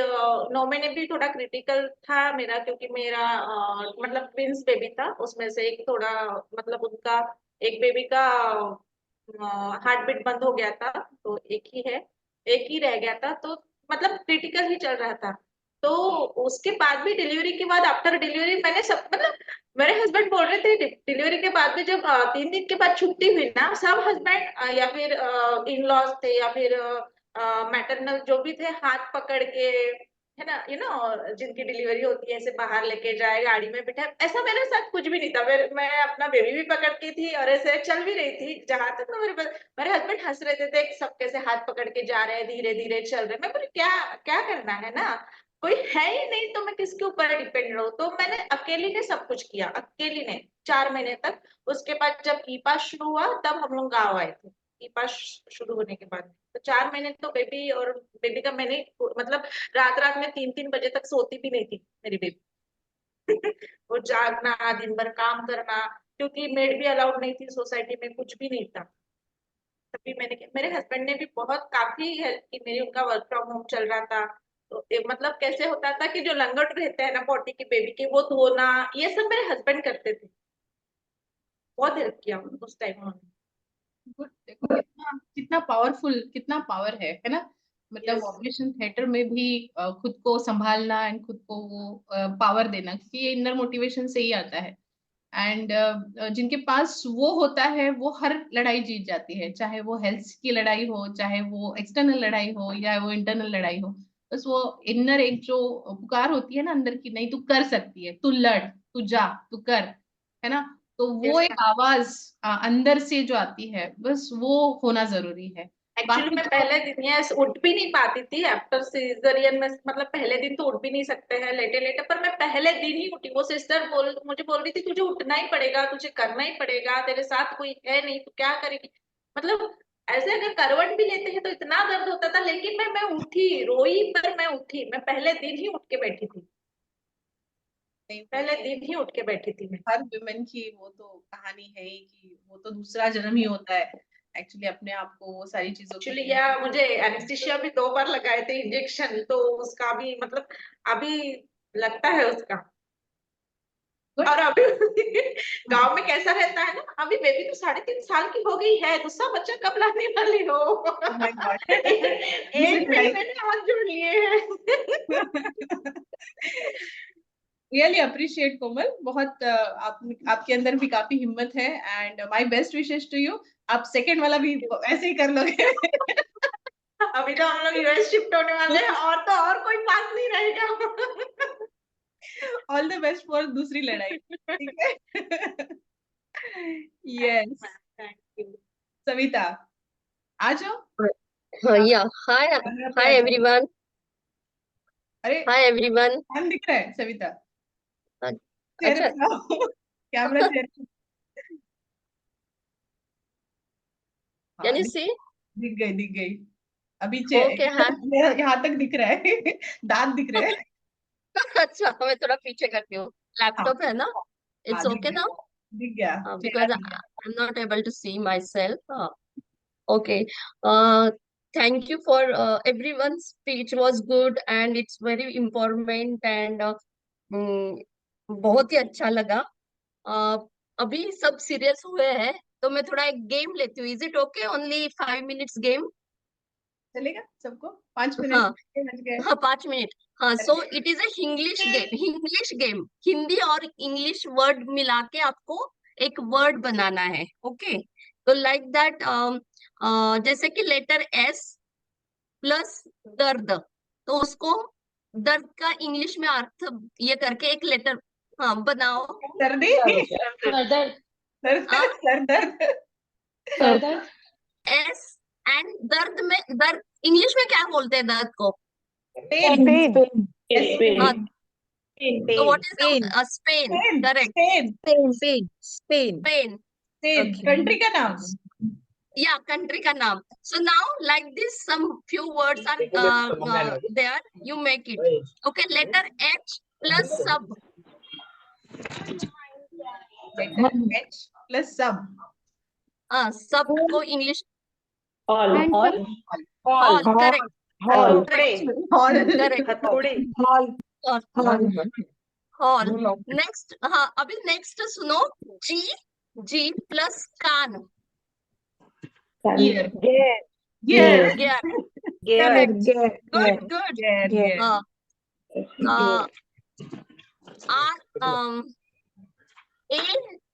9 महीने भी थोड़ा क्रिटिकल था मेरा, क्योंकि मेरा मतलब ट्विंस बेबी था, उसमें से एक थोड़ा मतलब उनका एक बेबी का हार्ट बीट बंद हो गया था तो एक ही रह गया था, तो मतलब क्रिटिकल ही चल रहा था। तो उसके बाद भी डिलीवरी के बाद आफ्टर डिलीवरी मैंने सब मतलब मेरे हस्बैंड बोल रहे थे डिलीवरी के बाद में जब 3 दिन के बाद छुट्टी हुई ना, सब हस्बैंड या फिर इन लॉज थे या फिर मैटरनल जो भी थे हाथ पकड़ के, है ना, जिनकी डिलीवरी होती है ऐसे बाहर लेके जाए गाड़ी में बिठा, ऐसा मेरे साथ कुछ भी नहीं था। मैं अपना बेबी भी पकड़ के थी और ऐसे चल भी रही थी जहां तक मेरे हस्बैंड हंस रहे थे सब कैसे हाथ पकड़ के जा रहे हैं, धीरे धीरे चल रहे। मैं बोली क्या क्या करना है ना, कोई है ही नहीं तो मैं किसके ऊपर डिपेंड रहूं। तो मैंने अकेली ने सब कुछ किया, अकेली ने 4 महीने तक। उसके बाद जब ई पास शुरू हुआ तब हम लोग गाँव आए थे, ई पास शुरू होने के बाद। तो 4 महीने तो बेबी का मैंने मतलब रात रात में 3-3 बजे तक सोती भी नहीं थी मेरी बेबी। वो जागना, दिन भर काम करना, क्योंकि मेड भी अलाउड नहीं थी सोसाइटी में, कुछ भी नहीं था। तभी मेरे हस्बैंड ने भी बहुत काफी हेल्प की मेरी, उनका वर्क फ्रॉम होम चल रहा था। तो मतलब कैसे होता था कि जो लंगोट रहते हैं ना पोटी की बेबी के, वो धोना ये सब मेरे हस्बैंड करते थे। बहुत हेल्प किया उस टाइम उन्होंने। गुड। देखो कितना कितना पावरफुल, कितना पावर है ना। मतलब Yes. ऑपरेशन थिएटर में भी खुद को संभालना एंड खुद को वो पावर देना, क्योंकि ये इनर मोटिवेशन से ही आता है। एंड जिनके पास वो होता है वो हर लड़ाई जीत जाती है, चाहे वो हेल्थ की लड़ाई हो, चाहे वो एक्सटर्नल लड़ाई हो या वो इंटरनल लड़ाई हो। बस वो इनर एक जो पुकार होती है ना अंदर की, नहीं तू कर सकती है, तू लड़, तू जा, तू कर, है ना। तो वो Yes, एक आवाज अंदर से जो आती है, बस वो होना जरूरी है। एक्चुअली बाकी मैं तो पहले दिन ये उठ भी नहीं पाती थी आफ्टर सीजरियन में, मतलब पहले दिन तो उठ भी नहीं सकते हैं लेटे लेटे, पर मैं पहले दिन ही उठी। वो सिस्टर मुझे बोल रही थी तुझे उठना ही पड़ेगा, तुझे करना ही पड़ेगा, तेरे साथ कोई है नहीं तो क्या करेगी। मतलब ऐसे अगर करवट भी लेते हैं तो इतना दर्द होता था, लेकिन मैं उठी, रोई पर मैं उठी। मैं पहले दिन ही उठ के बैठी थी, नहीं, पहले दिन ही उठ के बैठी थी मैं। हर वुमेन की वो तो कहानी है ही कि वो तो दूसरा जन्म ही होता है एक्चुअली, अपने आप को वो सारी चीजों के एक्चुअली लिए। या मुझे एनेस्थीसिया भी 2 बार लगाए थे इंजेक्शन, तो उसका भी मतलब अभी लगता है उसका। Good. और अभी गांव में कैसा रहता है ना, अभी बेबी तो 3.5 साल की हो गई है, दूसरा बच्चा कब लाने वाली हो। Oh my God. एक महीने में हाथ जोड़ लिए हैं। रियली अप्रिशिएट कोमल, बहुत आपके अंदर भी काफी हिम्मत है and my best wishes to you. आप सेकंड वाला भी ऐसे ही कर लोगे। अभी तो हम लोग यूएस शिफ्ट होने वाले हैं, और तो और कोई पास नहीं रहेगा। ऑल द बेस्ट फॉर दूसरी लड़ाई, ठीक है। Yes, thank you. सविता आ जाओ। Yeah. Hi, कैमरा पे hi आ जाओ। everyone. अरे Hi everyone. नाम दिख रहा है सविता, Uh, चेहरे अच्छा, पे आओ। कैमरा चेहरे can हाँ, you see? दिख गई, दिख गई। अभी Okay, hi. यहाँ तक दिख रहा है। दांत दिख रहे हैं। अच्छा, मैं थोड़ा पीछे करती हूँ। हाँ लैपटॉप है ना? हाँ, It's दिख okay गया, now? दिख गया, चेहरा Because दिख गया। I'm not able to see myself. Okay. Thank you for everyone's speech was good and it's very informative and mm, बहुत ही अच्छा लगा। अभी सब सीरियस हुए हैं तो मैं थोड़ा एक गेम लेती हूँ। Is it okay? Only 5 minutes game. चलेगा सबको? 5 मिनट हाँ बच गए। हाँ 5 मिनट। हाँ so it is a English game. Hindi और इंग्लिश वर्ड मिला के आपको एक वर्ड बनाना है। ओके तो लाइक दैट जैसे कि लेटर एस प्लस दर्द, तो उसको दर्द का इंग्लिश में अर्थ ये करके एक लेटर हाँ बनाओ। सर्दी, दर्द सर दर्द। दर्द एस एंड दर्द में दर्द इंग्लिश में क्या बोलते हैं दर्द को? पेन, हाँ तो what is pen, Spain? Pen, correct, pen, pen, pen. Pen. Pen Okay. Country का नाम। या कंट्री का नाम। So now like this some few words are there, you make it. Okay, letter H plus sub. Letter H plus sub. सब को English all all correct hall correct हथौड़े all next हाँ अभी नेक्स्ट सुनो। G plus कान। Ear, gear ear, Correct, good ear, ear. uh, R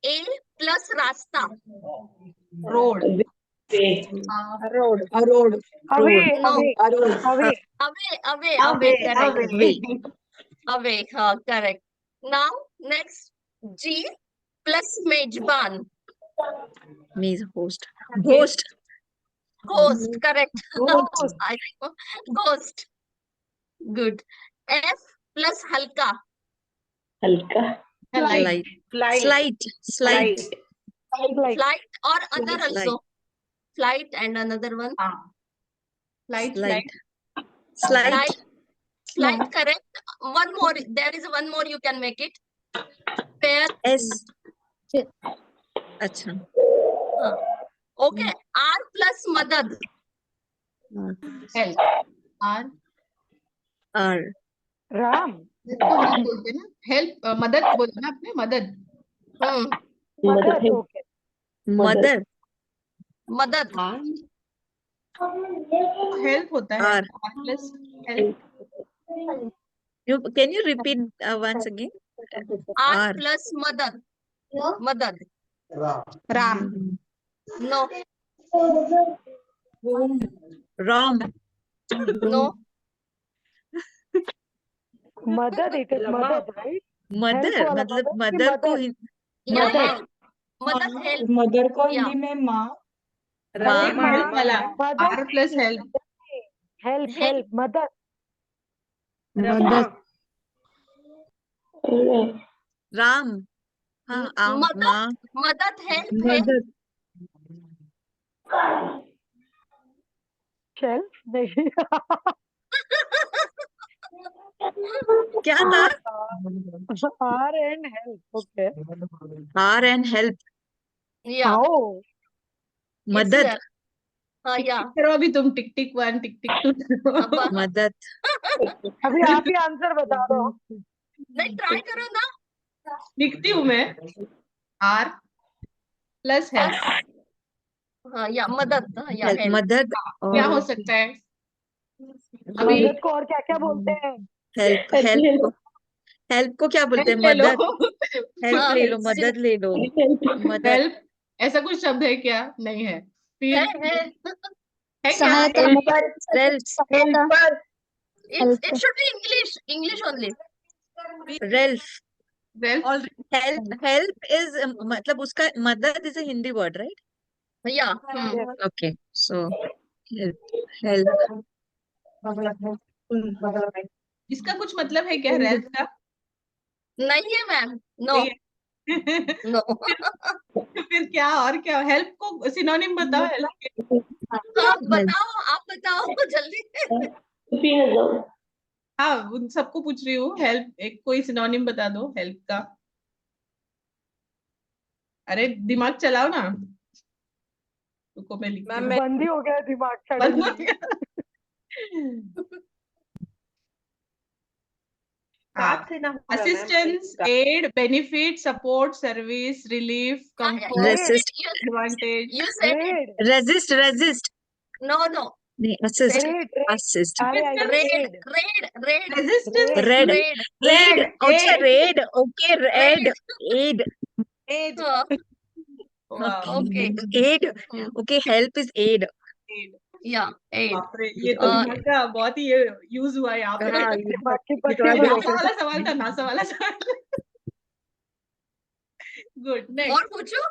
A plus रास्ता। Road, road, No, road, away correct, away हाँ correct. Now next G plus मेजबान। मीज host, host, Ghost correct. I think ghost good. F plus हल्का। हल्का light, light, slight, Flight or other Flight. also. Flight and another one. हाँ, light, slight, Flight. Slight, Flight correct. One more. There is one more. You can make it. Pair. S, अच्छा, Okay. R plus मदद। Help, are, are, इसको help बोलते हैं ना, help, मदद बोलते ना आपने, मदद। हम्म मदर, मदद। हेल्प होता है, R. R plus help. Can you repeat once again? R R. plus मदद। मदद। राम। No Rom. नो मदद, it is मदद, right? Mother Help वाला मतलब मदद की मदर को मदद? या मदद। हेल्प। मदद हेल्प। मदर को या हिंदी में माँ। माँ हेल्प वाला मदद R plus help. Help help. Help मदद। मदद राम हाँ मदद माँ मदद हेल्प है। मदद हेल्प नहीं। क्या था R and help, okay. R and help या How? मदद हाँ या टिक करो अभी तुम, टिक टिक 1 टिक टिक 2 अब मदद अभी आप ही आंसर बता दो। नहीं ट्राई करो ना। लिखती हूँ मैं, R प्लस हेल्प। हाँ या मदद। हाँ या हेल्प हेल्प। मदद क्या हो और सकता है अभी? मदद को और क्या क्या बोलते हैं? हेल्प हेल्प को क्या बोलते हैं हेल्प ले लो। मदद हेल्प हाँ ले लो मदद ले लो मदद हेल्प ऐसा कुछ शब्द है क्या? नहीं है। फिर है है क्या? सहायता रेल्फ सहायता it should be English only. Ralph help help is मतलब उसका मदद is a Hindi word right या ओके सो हेल्प इसका कुछ मतलब है क्या हेल्प का? नहीं है मैम। नो नहीं है। नो फिर क्या और क्या? हेल्प को सिनोनिम बताओ हेल्प के। आप बताओ जल्दी। हाँ उन सबको पूछ रही हूँ, हेल्प एक कोई सिनोनिम बता दो हेल्प का। अरे दिमाग चलाओ ना। रुको मैं लिखती हूँ। बंद ही हो गया दिमाग बंद हो सडनली। गया। Assistance, aid, benefit, support, service, relief, comfort, resist advantage. You said it. Resist no नहीं असिस्ट रेड असिस्ट अरे I raid raid raid resistance, raid raid aid अच्छा raid okay aid aid aid. Okay aid okay help is aid या aid. बाप रे, ये तो दिमाग का बहुत ही यूज हुआ यहाँ पे। हाँ दिमाग की थोड़ा पट्टी दिमाग नासा वाला सवाल था, नासा वाला सवाल। गुड, और नेक्स्ट। पूछो।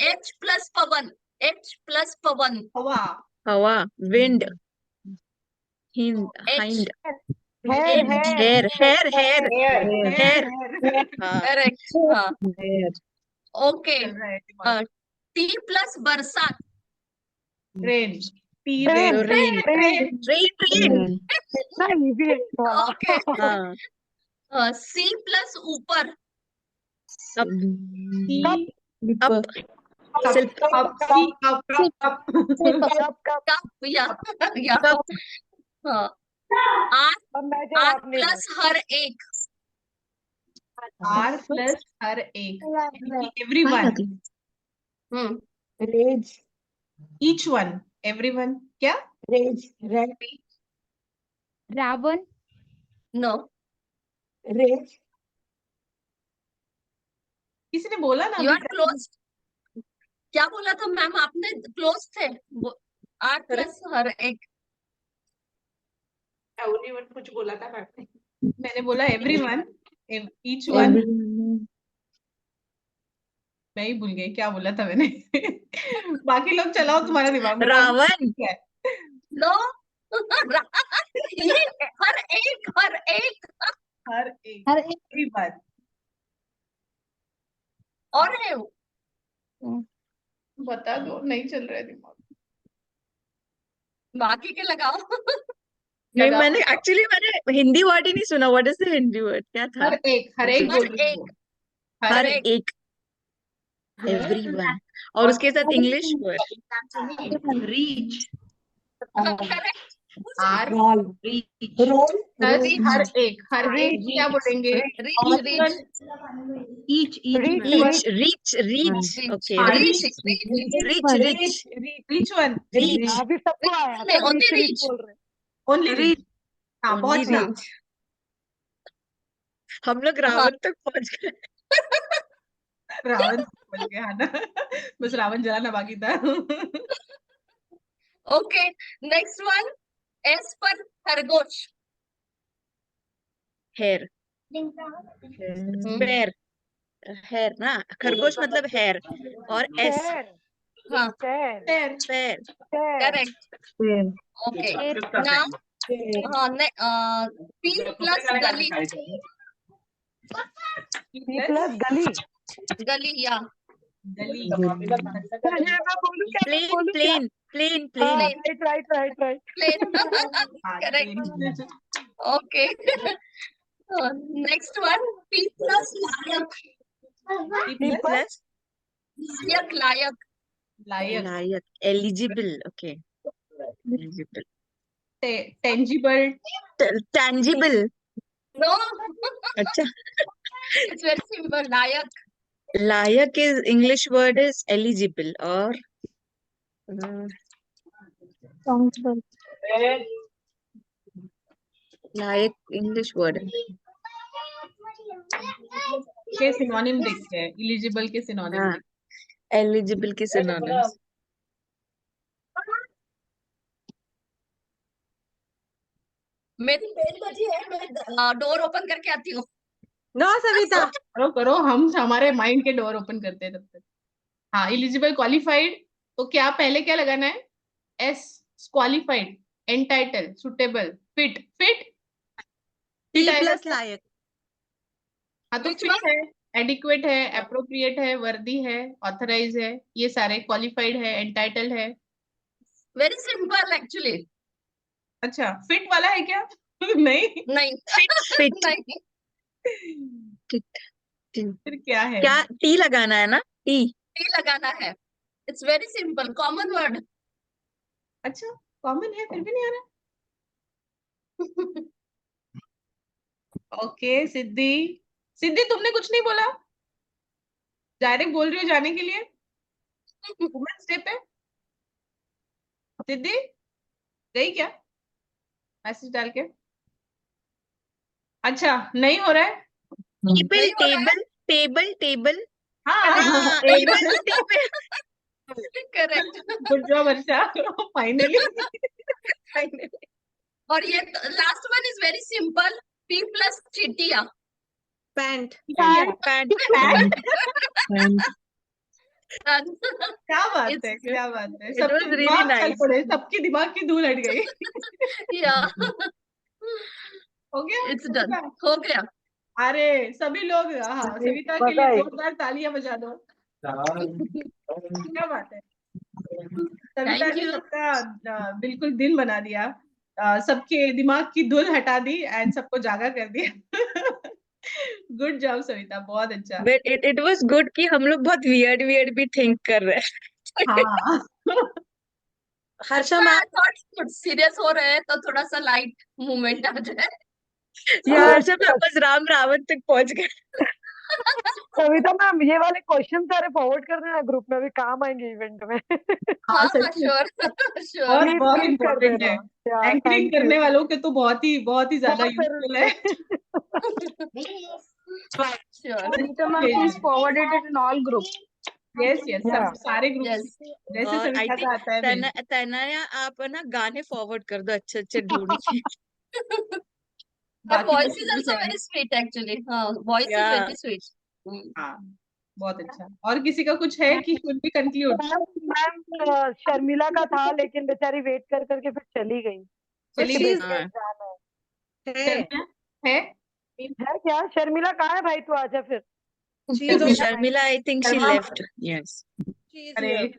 एच प्लस पवन। हवा। हवा wind hind H hind hair hair hair hair hair हाँ करेक्ट। हाँ हेयर ओके। चल रहा है दिमाग। टी प्लस बरसात। Rain. T rain rain. Rain rain इतना इजी है ये वाला। ओके। हाँ सी प्लस ऊपर। अप कप अप सिर्फ कप कप या कप हाँ आर अब मैं आर जवाब नहीं प्लस हर एक। R प्लस हर एक, everyone, raise each one, everyone. क्या? Raise raid Ravan no raise किसी ने बोला ना यू अभी? Are close. क्या बोला था मैम आपने? क्लोज थे। आर प्लस हर एक। एवरीवन कुछ बोला था मैम ने। मैंने बोला एवरीवन, ईच वन। मैं ही भूल गई क्या बोला था मैंने। बाकी लोग चलाओ तुम्हारा दिमाग में। रावण क्या है? नो ये हर एक हर एक, हर एक एवरीवन। और है वो। बता दो, नहीं चल रहा है दिमाग। बाकी के लगाओ। नहीं लगाओ। मैंने हिंदी वर्ड ही नहीं सुना what is the Hindi word क्या था हर एक हर बोल रही हूँ। एक हर एक। एक एवरीवन और उसके साथ English word reach. Correct R role role plus हर एक रीच क्या बोलेंगे? Reach each reach reach reach okay हाँ, reach reach reach rich one reach अभी सबको आया नहीं, सब only रीच रीच reach. बोल रहे हैं। Only rich. हाँ ओनली बहुत अच्छा। रीच हम लोग रावण तक पहुंच गए। रावण बोल के, हाँ ना। बस रावण जलाना बाकी था। Okay, next one. S पर खरगोश. हेयर पैर हेयर ना खरगोश मतलब हेयर और एस शेर हाँ, शेर पैर पैर शेर correct. Okay. Now, P plus गली. प्लस गली गली या गली ये मैं बोलूं क्या मैं प्लेन बोलूं क्या प्लेन प्लेन हाँ प्लेन राइट plain. हाँ, Correct. Okay. Next one. P plus लायक. P plus लायक. लायक eligible okay eligible tangible tangible No. अच्छा It's very simple. लायक. लायक is English word is eligible और लायक इंग्लिश वर्ड के सिनोनिम देखते हैं, एलिजिबल के सिनोनिम हाँ एलिजिबल के सिनोनिम्स मेरी बेल बजी है, मैं डोर ओपन करके आती हूँ. नो सविता करो करो, हम हमारे माइंड के डोर ओपन करते हैं तब तक। हाँ, एलिजिबल क्वालिफाइड, तो क्या पहले क्या लगाना है? S qualified, entitled, suitable, fit fit P आएगा प्लस क्या? लायक हाँ तो Which फिट one? है, एडिक्वेट है, अप्रोप्रिएट है, वर्दी है, ऑथराइज है, ये सारे क्वालिफाइड है, एंटाइटल है। Very simple actually. अच्छा, फिट वाला है क्या? नहीं, नहीं. फिट नहीं. फिर क्या है? क्या टी लगाना है ना टी T लगाना है. It's very simple. Common word. अच्छा, कॉमन है, फिर भी नहीं आ रहा। ओके, सिद्धि सिद्धि तुमने कुछ नहीं बोला, डायरेक्ट बोल रही हो जाने के लिए वुमेन्स डे पे। सिद्धि गई क्या मैसेज डाल के? अच्छा, नहीं हो रहा है। टेबल नहीं हो रहा है? टेबल टेबल टेबल हाँ हाँ table. Table Correct. Good job Varsha, finally. और ये last one is very simple. P plus चिटिया. पैंट पैंट क्या बात It's- है, क्या बात है, It was सबके really दिमाग चल nice. पड़े, सबके दिमाग की धूल हट गई। Yeah. हो गया, It's done. हो गया. अरे सभी लोग, हाँ सविता के लिए जोरदार तालियां बजा दो। क्या बात है, सविता Thank ने you. सबका बिल्कुल दिन बना दिया, सबके दिमाग की धूल हटा दी एंड सबको जागा कर दिया। गुड जॉब सविता, बहुत अच्छा। But it was good कि हम लोग बहुत weird भी think कर रहे हैं। हाँ। हर्षा मैम I thought कुछ सीरियस हो रहे हैं तो थोड़ा सा लाइट मूवमेंट आ जाए. यार जब वापस राम रावण तक पहुंच गए। सविता मैम ये वाले क्वेश्चन सारे फॉरवर्ड कर देना ग्रुप में, अभी काम आएंगे इवेंट में। हाँ हाँ सच में, श्योर श्योर. बहुत प्लीज बहुत प्लीज कर इम्पोर्टेंट है। देना यार, एंकरिंग थैंक यू करने वालों के तो बहुत ही ज्यादा बहुत यूजफुल है। Sure. Sita ma'am, please forward it in all groups. Yes yes, सब Yeah. सारे ग्रुप्स Yes. में, जैसे और आई सविता का आता है भेज। तनया आप ना गाने फॉरवर्ड कर दो अच्छे ढूंढ के। Her बाकी voice लोग is भी also करेंगे। very sweet actually. हाँ, voice is या very sweet. हाँ, बहुत अच्छा। और किसी का कुछ है कि should be conclude? Ma'am Sharmila का था लेकिन बेचारी वेट कर करके फिर चली गई, चली उसके गई बेटे का हाँ एग्जाम है है? है क्या? शर्मिला कहाँ है भाई, तू आजा फिर। She is on- Sharmila I think she Sharma, left yes she is अरे here.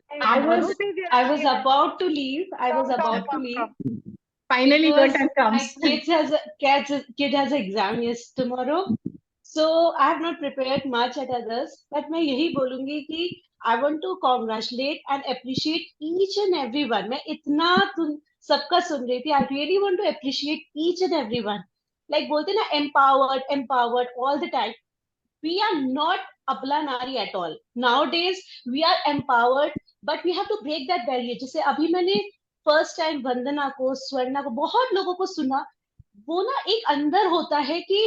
I was about to leave. I was about to leave finally your because time my comes. kid has an exam tomorrow. So I have not prepared much at others. But मैं यही बोलूंगी कि I want to congratulate and appreciate each and everyone. मैं इतना सबका सुन रही थी. I really want to appreciate each and everyone. Like बोलते ना, empowered empowered all the time. We are not abla nari at all. Nowadays we are empowered, but we have to break that barrier. जैसे अभी मैंने first time वंदना को, स्वर्णा को, बहुत लोगों को सुना, वो ना एक अंदर होता है कि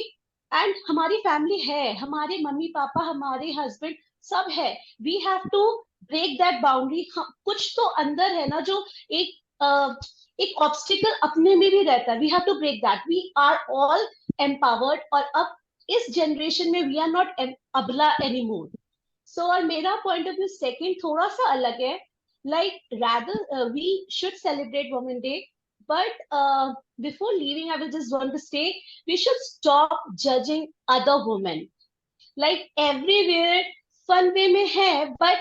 एंड हमारी फैमिली है, हमारे मम्मी पापा, हमारे हस्बैंड सब है. We have to break that boundary. कुछ तो अंदर है ना जो एक ऑब्स्टिकल अपने में भी रहता है. We have to break that. We are all empowered. और अब इस जनरेशन में वी आर नॉट अबला एनीमोर. सो और मेरा पॉइंट ऑफ व्यू सेकंड थोड़ा सा अलग है. Like rather we should celebrate women day, but before leaving I will just want to say we should stop judging other women. Like everywhere fun way में है, but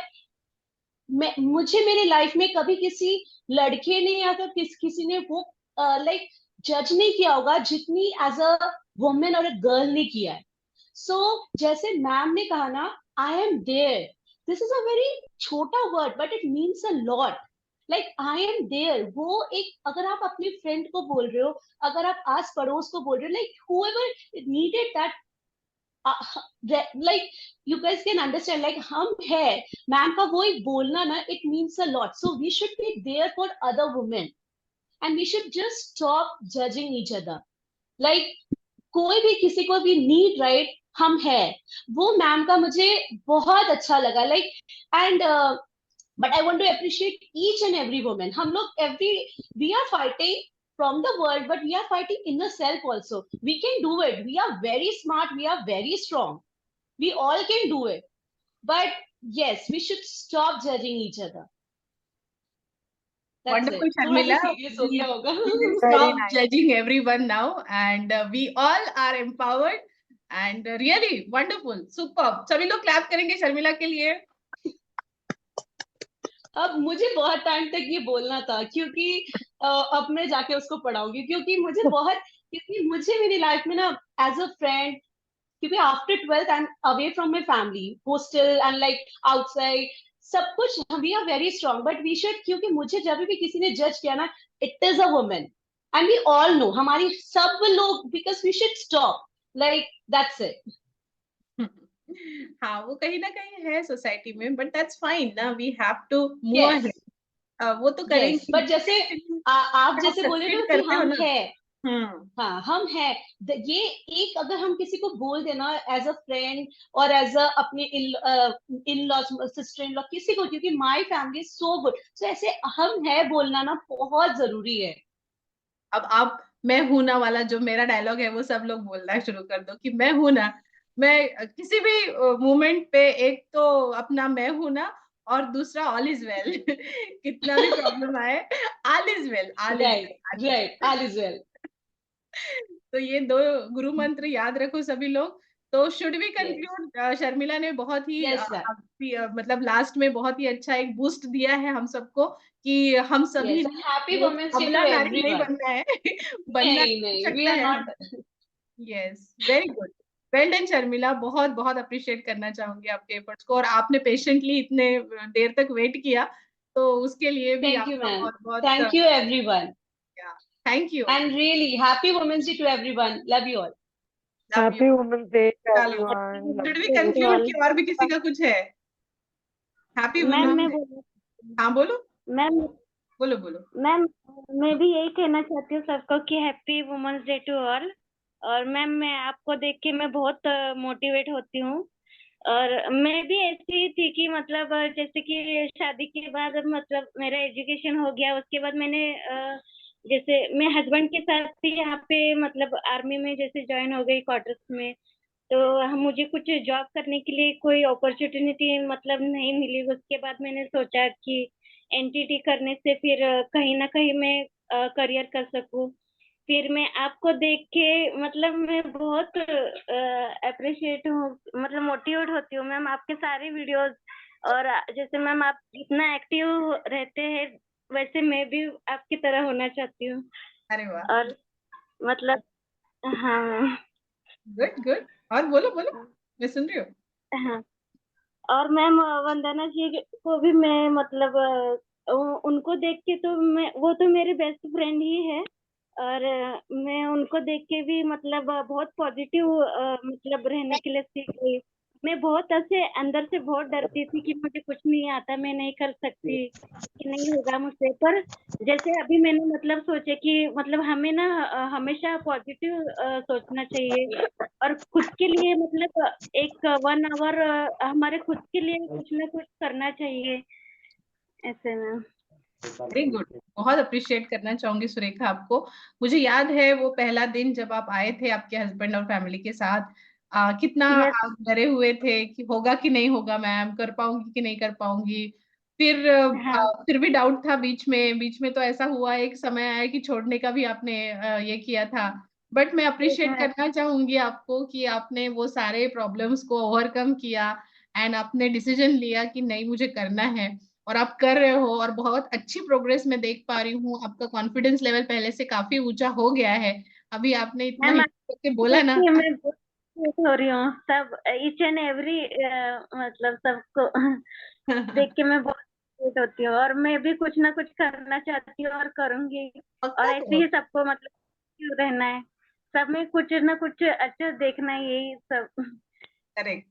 मुझे मेरे life में कभी किसी लड़के ने या फिर किसी ने वो लाइक जज नहीं किया होगा जितनी एज अ वुमेन और अ गर्ल ने किया है. सो जैसे मैम ने कहा ना, I am there, this is a very छोटा word but it means a lot. Like I am there, वो एक, अगर आप अपने फ्रेंड को बोल रहे हो, अगर आप आस पड़ोस को बोल रहे हो, like whoever needed that, like you guys can understand, like हम है, मैम का वो एक बोलना ना, it means a lot. So we should be there for other women and we should just stop judging each other. Like कोई भी किसी को भी need, right, हम है, वो मैम का मुझे बहुत अच्छा लगा. Like and but I want to appreciate each and every woman. हम लोग we are fighting from the world, but we are fighting inner self also. We can do it. We are very smart. We are very strong. We all can do it. But yes, we should stop judging each other. That's Wonderful, it. Sharmila. थोड़ा सा serious हो गया होगा. We will stop judging everyone now, and we all are empowered, and really wonderful, superb. सभी लोग clap करेंगे शर्मिला के लिए. अब मुझे बहुत टाइम तक ये बोलना था, क्योंकि अब मैं जाके उसको पढ़ाऊंगी, क्योंकि मुझे मेरी लाइफ में ना एज अ फ्रेंड, क्योंकि after 12th I am away from my family, hostel and like outside, सब कुछ we are very strong. But we should, क्योंकि मुझे जब भी किसी ने जज किया ना, it is a woman and we all know, हमारी सब लोग, because we should stop, like that's it. हाँ, वो कहीं ना कहीं है सोसाइटी में, बट दैट्स फाइन ना, we have to move ahead. वो तो करेंगे. बट जैसे आप जैसे बोले ना कि हम है, हाँ हम है, ये एक अगर हम किसी को बोल देना एज अ फ्रेंड और एज अ अपने in law, sister in law, किसी को, क्योंकि my family is so good, so ऐसे हम है बोलना ना बहुत जरूरी है. अब आप मैं हूं ना वाला जो मेरा डायलॉग है वो सब लोग बोलना शुरू कर दो कि मैं हूं ना. मैं किसी भी मोमेंट पे एक तो अपना मैं हूं ना, और दूसरा ऑल इज वेल. कितना भी प्रॉब्लम आए, all is well, all is well. तो ये दो गुरु मंत्र याद रखो सभी लोग. तो शुड वी कंक्लूड? शर्मिला ने बहुत ही मतलब लास्ट में बहुत ही अच्छा एक बूस्ट दिया है हम सबको कि हम सभी हैप्पी वुमेन्स डे टू नहीं एवरीवन. बनना है. बनना नहीं, we are not. Yes, very good, well done Sharmila. बहुत बहुत अप्रिशिएट करना चाहूंगी आपके एफर्ट्स को, और आपने पेशेंटली इतने देर तक वेट किया, तो उसके लिए भी आपका बहुत बहुत thank you everyone. Thank you and really happy women's day to everyone. Love you all. Happy women's day everyone. Should we conclude कि और भी किसी का कुछ है? Happy women's day. हाँ बोलो मैम. बोलो मैम, मैं भी यही कहना चाहती हूँ सबको कि happy women's day to all. और मैम, मैं आपको देख के मैं बहुत मोटिवेट होती हूँ. और मैं भी ऐसी ही थी कि मतलब जैसे कि शादी के बाद मतलब मेरा एजुकेशन हो गया, उसके बाद मैंने जैसे मैं हस्बैंड के साथ ही यहाँ पे मतलब आर्मी में जैसे ज्वाइन हो गई क्वार्टर्स में, तो मुझे कुछ जॉब करने के लिए कोई अपॉर्चुनिटी मतलब नहीं मिली. उसके बाद मैंने सोचा कि एनटीटी करने से फिर कहीं ना कहीं मैं करियर कर सकूं. फिर मैं आपको देख के मतलब मैं बहुत अप्रिशिएट हूँ, मतलब मोटिवेट होती हूँ मैम आपके सारे वीडियोस. और जैसे मैम आप इतना एक्टिव रहते हैं, वैसे मैं भी आपकी तरह होना चाहती हूँ. अरे वाह. और मतलब हाँ, गुड. और बोलो मैं सुन रही हूँ. हाँ. और मैम वंदना जी को भी मैं मतलब उनको देख के तो वो तो मेरे बेस्ट फ्रेंड ही है, और मैं उनको देख के भी मतलब बहुत पॉजिटिव मतलब रहने के लिए सीख गई। मैं बहुत ऐसे अंदर से बहुत डरती थी कि मुझे कुछ नहीं आता, मैं नहीं कर सकती, कि नहीं होगा मुझसे। पर जैसे अभी मैंने मतलब सोचे कि मतलब हमें ना हमेशा पॉजिटिव सोचना चाहिए, और खुद के लिए मतलब एक 1 आवर हमारे खुद के लिए कुछ ना कुछ करना चाहिए ऐसे में। Very good. बहुत अप्रिशिएट करना चाहूंगी सुरेखा आपको। मुझे याद है वो पहला दिन जब आप आए थे आपके हस्बैंड और फैमिली के साथ, कितना Yes. आप डरे हुए थे कि होगा कि नहीं होगा, मैम कर पाऊंगी कि नहीं कर पाऊंगी। फिर हाँ फिर भी डाउट था बीच में तो ऐसा हुआ, एक समय आया कि छोड़ने का भी आपने ये किया था। बट मैं अप्रिशिएट yes, करना चाहूंगी आपको कि आपने वो सारे प्रॉब्लम्स को ओवरकम किया एंड आपने डिसीजन लिया कि नहीं मुझे करना है, और आप कर रहे हो, और बहुत अच्छी प्रोग्रेस मैं देख पा रही हूँ। आपका कॉन्फिडेंस लेवल पहले से काफी ऊंचा हो गया है। अभी आपने इतना मैम हिम्मत करके बोला ना। मैं बहुत खुश हो रही हूँ, सब ईच एंड एवरी मतलब सबको देख के मैं बहुत खुश होती हूँ, और मैं भी कुछ ना कुछ करना चाहती हूँ और करूंगी, और पक्का ऐसे करो। ही सबको मतलब खुश रहना है, सब में कुछ ना कुछ अच्छा देखना है, यही सब। करेक्ट।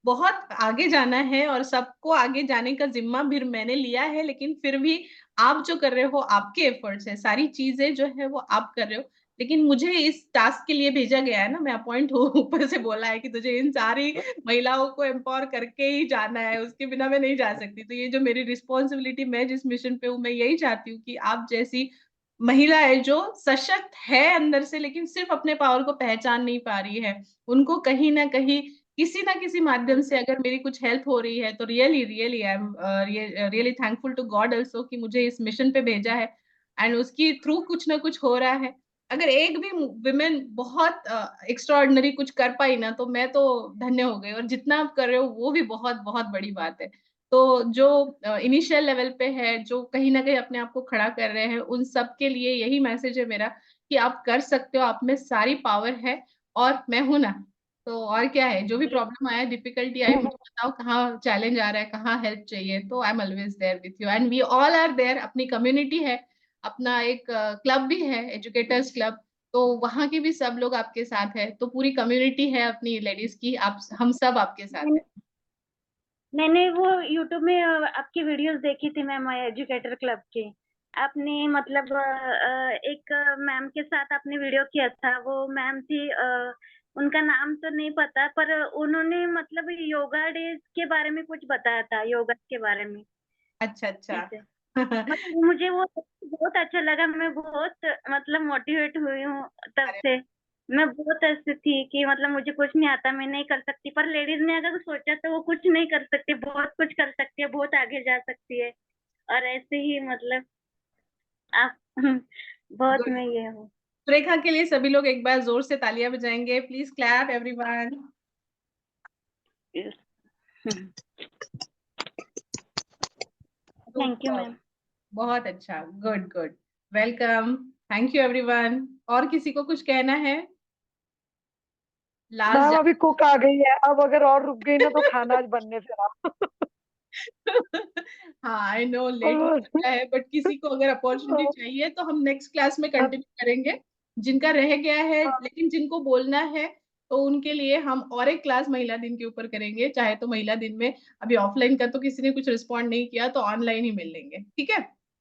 बहुत आगे जाना है और सबको आगे जाने का जिम्मा भी मैंने लिया है, लेकिन फिर भी आप जो कर रहे हो आपके एफर्ट्स है, सारी चीजें जो है वो आप कर रहे हो। लेकिन मुझे इस टास्क के लिए भेजा गया है ना, मैं अपॉइंट हूँ, ऊपर से बोला है कि तुझे इन सारी महिलाओं को एम्पावर करके ही जाना है, उसके बिना मैं नहीं जा सकती। तो ये जो मेरी रिस्पॉन्सिबिलिटी, मैं जिस मिशन पे हूँ, मैं यही चाहती हूँ कि आप जैसी महिला है जो सशक्त है अंदर से, लेकिन सिर्फ अपने पावर को पहचान नहीं पा रही है, उनको कहीं ना कहीं किसी ना किसी माध्यम से अगर मेरी कुछ हेल्प हो रही है तो really really I am really thankful to God also कि मुझे इस मिशन पे भेजा है एंड उसकी थ्रू कुछ ना कुछ हो रहा है। अगर एक भी विमेन बहुत एक्स्ट्राऑर्डिनरी कुछ कर पाई ना, तो मैं तो धन्य हो गई, और जितना आप कर रहे हो वो भी बहुत बहुत बड़ी बात है। तो जो इनिशियल लेवल पे है, जो कहीं ना कहीं अपने आप को खड़ा कर रहे हैं, उन सब के लिए यही मैसेज है मेरा कि आप कर सकते हो, आप में सारी पावर है, और मैं हूं ना। तो और क्या है, जो भी प्रॉब्लम आया, डिफिकल्टी आई, मुझे बताओ कहाँ चैलेंज आ रहा है, कहाँ हेल्प चाहिए, तो I am always there with you and we all are there. अपनी कम्युनिटी है, अपना एक क्लब भी है, एजुकेटर्स क्लब, तो वहाँ की भी सब लोग आपके साथ है, तो पूरी कम्युनिटी है अपनी लेडीज की, आप हम सब आपके साथ है। मैंने वो यूट्यूब में आपकी वीडियोस देखी थी मैम, एजुकेटर क्लब की। आपने मतलब एक मैम के साथ आपने वीडियो किया था, वो मैम थी, उनका नाम तो नहीं पता, पर उन्होंने मतलब योगा डे के बारे में कुछ बताया था, योगा के बारे में अच्छा अच्छा। ऐसे। मतलब मुझे वो बहुत अच्छा लगा, मैं बहुत मतलब मोटिवेट हुई हूँ तब अरे से। मैं बहुत ऐसी थी कि मतलब मुझे कुछ नहीं आता, मैं नहीं कर सकती, पर लेडीज ने अगर सोचा तो वो कुछ नहीं कर सकती, बहुत कुछ कर सकती है, बहुत आगे जा सकती है, और ऐसे ही मतलब आप बहुत गुड। मैं ये हूँ। सुरेखा के लिए सभी लोग एक बार जोर से तालियां बजाएंगे, please clap everyone. Thank you ma'am. बहुत अच्छा, good good, welcome, thank you everyone. और किसी को कुछ कहना है? मैम लास्ट अभी कुक आ गई है, अब अगर और रुक गई ना तो खाना आज बनने से रहा। हाँ आई नो लेट हो और गया है, बट किसी को अगर अपॉर्चुनिटी चाहिए तो हम नेक्स्ट क्लास में कंटिन्यू करेंगे। जिनका रह गया है, लेकिन जिनको बोलना है, तो उनके लिए हम और एक क्लास महिला दिन के ऊपर करेंगे, चाहे तो महिला दिन में, अभी ऑफलाइन का तो किसी ने कुछ रिस्पॉन्ड नहीं किया, तो ऑनलाइन ही मिल लेंगे, ठीक है।